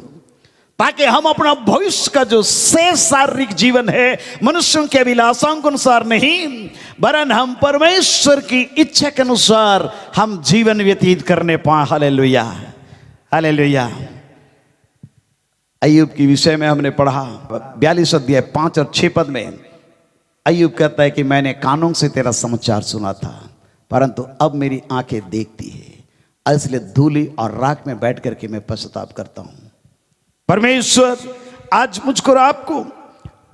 ताकि हम अपना भविष्य का जो शेष शारीरिक जीवन है मनुष्यों के अभिलाषाओं के अनुसार नहीं, वरन हम परमेश्वर की इच्छा के अनुसार हम जीवन व्यतीत करने पाए। Hallelujah, hallelujah. अय्यूब की विषय में हमने पढ़ा 42 अध्याय 5 और 6 में। अय्यूब कहता है कि मैंने कानों से तेरा समाचार सुना था, परंतु अब मेरी आंखें देखती है, इसलिए धूली और राख में बैठ करके मैं पश्चाताप करता हूं। परमेश्वर आज मुझको और आपको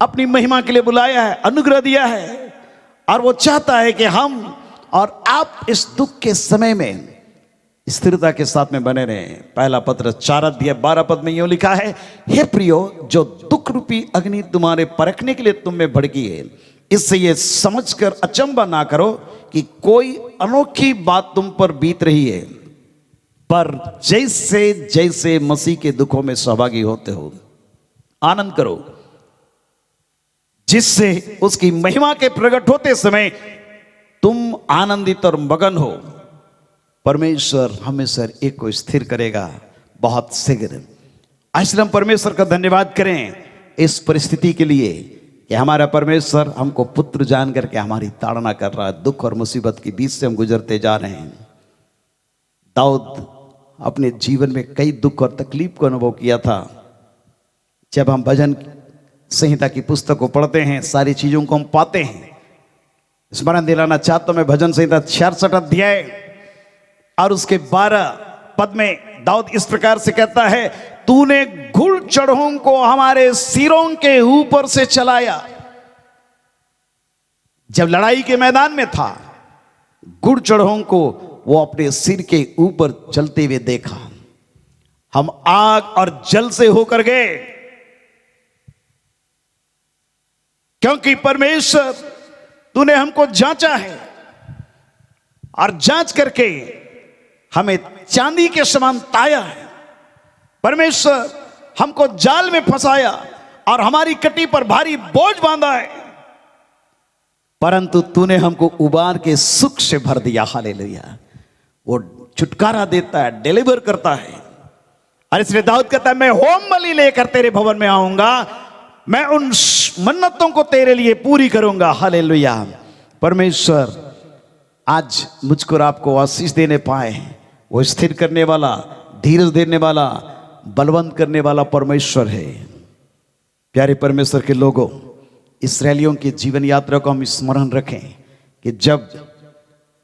अपनी महिमा के लिए बुलाया है, अनुग्रह दिया है, और वो चाहता है कि हम और आप इस दुख के समय में स्थिरता के साथ में बने रहें। पहला पत्र 4:12 में यूं लिखा है, हे प्रियो, जो दुख रूपी अग्नि तुम्हारे परखने के लिए तुम में भड़की है, इससे ये समझकर अचंभा ना करो कि कोई अनोखी बात तुम पर बीत रही है, पर जैसे जैसे मसीह के दुखों में सहभागी होते हो आनंद करो, जिससे उसकी महिमा के प्रकट होते समय तुम आनंदित और मगन हो। परमेश्वर हमेशा एक को स्थिर करेगा बहुत शीघ्र। इसलिए हम परमेश्वर का धन्यवाद करें इस परिस्थिति के लिए कि हमारा परमेश्वर हमको पुत्र जान करके हमारी ताड़ना कर रहा है। दुख और मुसीबत के बीच से हम गुजरते जा रहे हैं। दाऊद अपने जीवन में कई दुख और तकलीफ को अनुभव किया था। जब हम भजन संहिता की पुस्तक को पढ़ते हैं, सारी चीजों को हम पाते हैं। स्मरण दिलाना चाहता हूं मैं भजन संहिता 66 अध्याय और उसके 12 पद में दाऊद इस प्रकार से कहता है, तूने घुड़ चढ़ों को हमारे सिरों के ऊपर से चलाया। जब लड़ाई के मैदान में था, घुड़ चढ़ों को वो अपने सिर के ऊपर चलते हुए देखा। हम आग और जल से होकर गए, क्योंकि परमेश्वर तूने हमको जांचा है और जांच करके हमें चांदी के समान ताया है। परमेश्वर हमको जाल में फंसाया और हमारी कटी पर भारी बोझ बांधा है, परंतु तूने हमको उबार के सुख से भर दिया। हालेलुया। वो छुटकारा देता है, डिलीवर करता है। और इसलिए दाऊद कहता है, मैं होम बलि लेकर तेरे भवन में आऊंगा, मैं उन मन्नतों को तेरे लिए पूरी करूंगा। हालेलुया। परमेश्वर आज मुझको और आपको आशीष देने पाए। वो स्थिर करने वाला, धीरज देने वाला, बलवंत करने वाला परमेश्वर है। प्यारे परमेश्वर के लोगों, इस्राएलियों की जीवन यात्रा को हम स्मरण रखें कि जब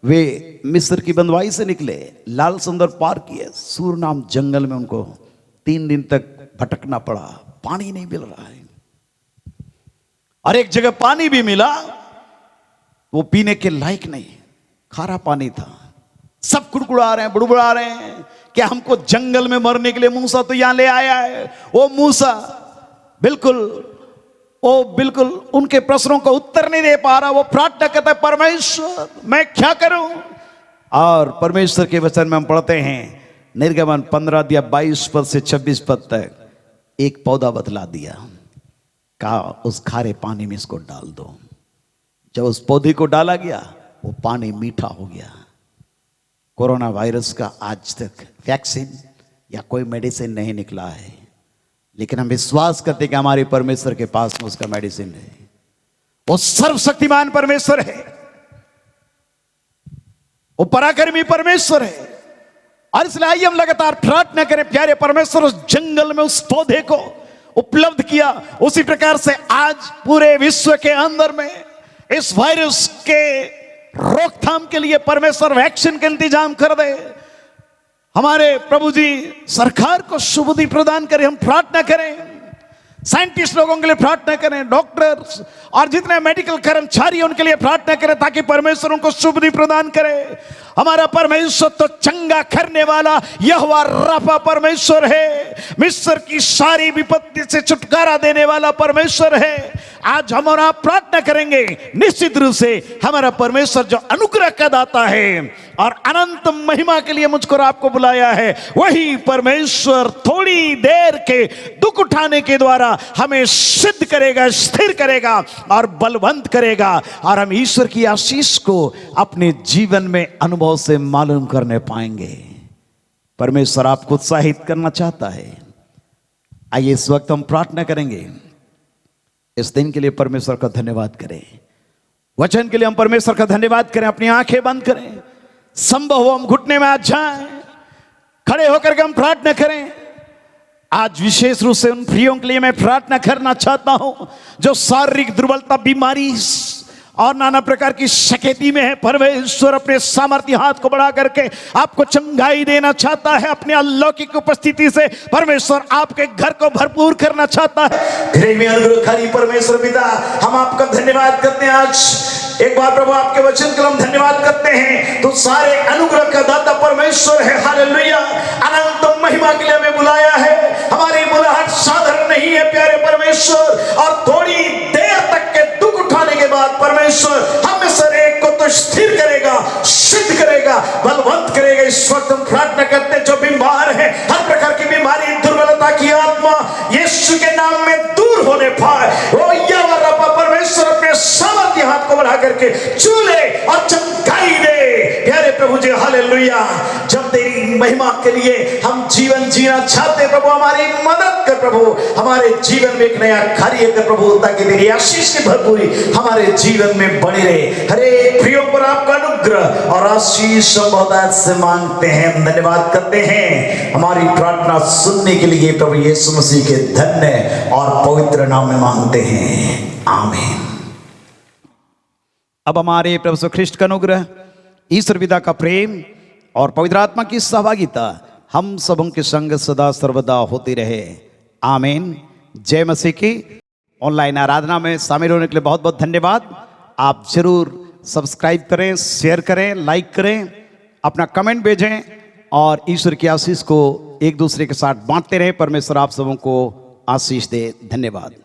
वे मिस्र की बंदवाई से निकले, लाल समुद्र पार किए, सूर नाम जंगल में उनको 3 दिन तक भटकना पड़ा, पानी नहीं मिल रहा है। और एक जगह पानी भी मिला, वो पीने के लायक नहीं, खारा पानी था। सब कुड़कुड़ा रहे हैं, बुड़बुड़ा रहे हैं कि हमको जंगल में मरने के लिए मूसा तो यहां ले आया है। वो मूसा बिल्कुल उनके प्रश्नों को उत्तर नहीं दे पा रहा। वो प्रार्थना करता है, परमेश्वर मैं क्या करूं। और परमेश्वर के वचन में हम पढ़ते हैं, निर्गमन 15:22 पद से 26 पद तक, एक पौधा बतला दिया, कहा उस खारे पानी में इसको डाल दो। जब उस पौधे को डाला गया, वो पानी मीठा हो गया। कोरोना वायरस का आज तक वैक्सीन या कोई मेडिसिन नहीं निकला है, लेकिन हम विश्वास करते हैं कि हमारे परमेश्वर के पास में उसका मेडिसिन है। वो सर्वशक्तिमान परमेश्वर है, वो पराक्रमी परमेश्वर है। और इसलिए आइए हम लगातार प्रार्थना करें, प्यारे परमेश्वर उस जंगल में उस पौधे को उपलब्ध किया, उसी प्रकार से आज पूरे विश्व के अंदर में इस वायरस के रोकथाम के लिए परमेश्वर वैक्सीन का इंतजाम कर दे। हमारे प्रभु जी सरकार को शुभदि प्रदान करें। हम प्रार्थना करें, साइंटिस्ट लोगों के लिए प्रार्थना करें, डॉक्टर्स और जितने मेडिकल कर्मचारी उनके लिए प्रार्थना करें, ताकि परमेश्वर उनको शुभदि प्रदान करे। हमारा परमेश्वर तो चंगा करने वाला यहोवा राफा परमेश्वर है, मिस्र की सारी विपत्ति से छुटकारा देने वाला परमेश्वर है। आज हम और आप प्रार्थना करेंगे, निश्चित रूप से हमारा परमेश्वर जो अनुग्रह का दाता है और अनंत महिमा के लिए मुझको और आपको बुलाया है, वही परमेश्वर थोड़ी देर के दुख उठाने के द्वारा हमें सिद्ध करेगा, स्थिर करेगा और बलवंत करेगा, और हम ईश्वर की आशीष को अपने जीवन में अनुभव से मालूम करने पाएंगे। परमेश्वर आपको उत्साहित करना चाहता है। आइए इस वक्त हम प्रार्थना करेंगे। इस दिन के लिए परमेश्वर का धन्यवाद करें, वचन के लिए हम परमेश्वर का धन्यवाद करें। अपनी आंखें बंद करें, संभव हो हम घुटने में आज जाएं, खड़े होकर के हम प्रार्थना करें। आज विशेष रूप से उन प्रियों के लिए मैं प्रार्थना करना चाहता हूं जो शारीरिक दुर्बलता, बीमारी और नाना प्रकार की शकेती में है। परमेश्वर अपने सामर्थ्य हाथ को बढ़ा करके आपको चंगाई देना चाहता है। अपने अलौकिक उपस्थिति से परमेश्वर आपके घर को भरपूर करना चाहता है। अनुग्रहकारी परमेश्वर पिता, हम आपका धन्यवाद करते हैं। आज एक बार प्रभु आपके वचन के लिए हम धन्यवाद करते हैं। तो सारे अनुग्रह का दाता परमेश्वर है। हालेलुया। अनंत महिमा के लिए हमें बुलाया है। हमारी बुलाहट साधारण नहीं है प्यारे परमेश्वर, और थोड़ी देर तक के दुख उठाने के बाद परमेश्वर हम में से एक को तो स्थिर करेगा, सिद्ध करेगा, बलवंत करेगा। इस वक्त हम प्रार्थना करते हैं, जो बीमार है, हर प्रकार की बीमारी, दुर्बलता की आत्मा यीशु के नाम में दूर होने पाए। ओ यहोवा रब्बा परमेश्वर अपने सामर्थ्य हाथ को बढ़ा करके चूले और चमकाई दे प्यारे प्रभु जी। हालेलुया। जब तेरी महिमा के लिए हम जीवन जीना चाहते प्रभु, हमारी मदद कर प्रभु, हमारे जीवन में एक नया कार्य कर प्रभु, ताकि तेरी आशीष की भरपूरी हमारे जीवन में बनी रहे। हरे प्रियो पर आपका अनुग्रह और आशीष हम बहुत से मांगते हैं, धन्यवाद करते हैं। हमारी प्रार्थना सुनने के लिए प्रभु यीशु मसीह के धन्य और पवित्र नाम में मांगते हैं, आमीन। अब हमारे प्रभु यीशु ख्रिस्ट का अनुग्रह, ईश्वर पिता का प्रेम और पवित्र आत्मा की सहभागिता हम सबों के संग सदा सर्वदा होती रहे। आमीन। जय मसीह की। ऑनलाइन आराधना में शामिल होने के लिए बहुत बहुत धन्यवाद। आप जरूर सब्सक्राइब करें, शेयर करें, लाइक करें, अपना कमेंट भेजें और ईश्वर की आशीष को एक दूसरे के साथ बांटते रहें। परमेश्वर आप सबों को आशीष दे। धन्यवाद।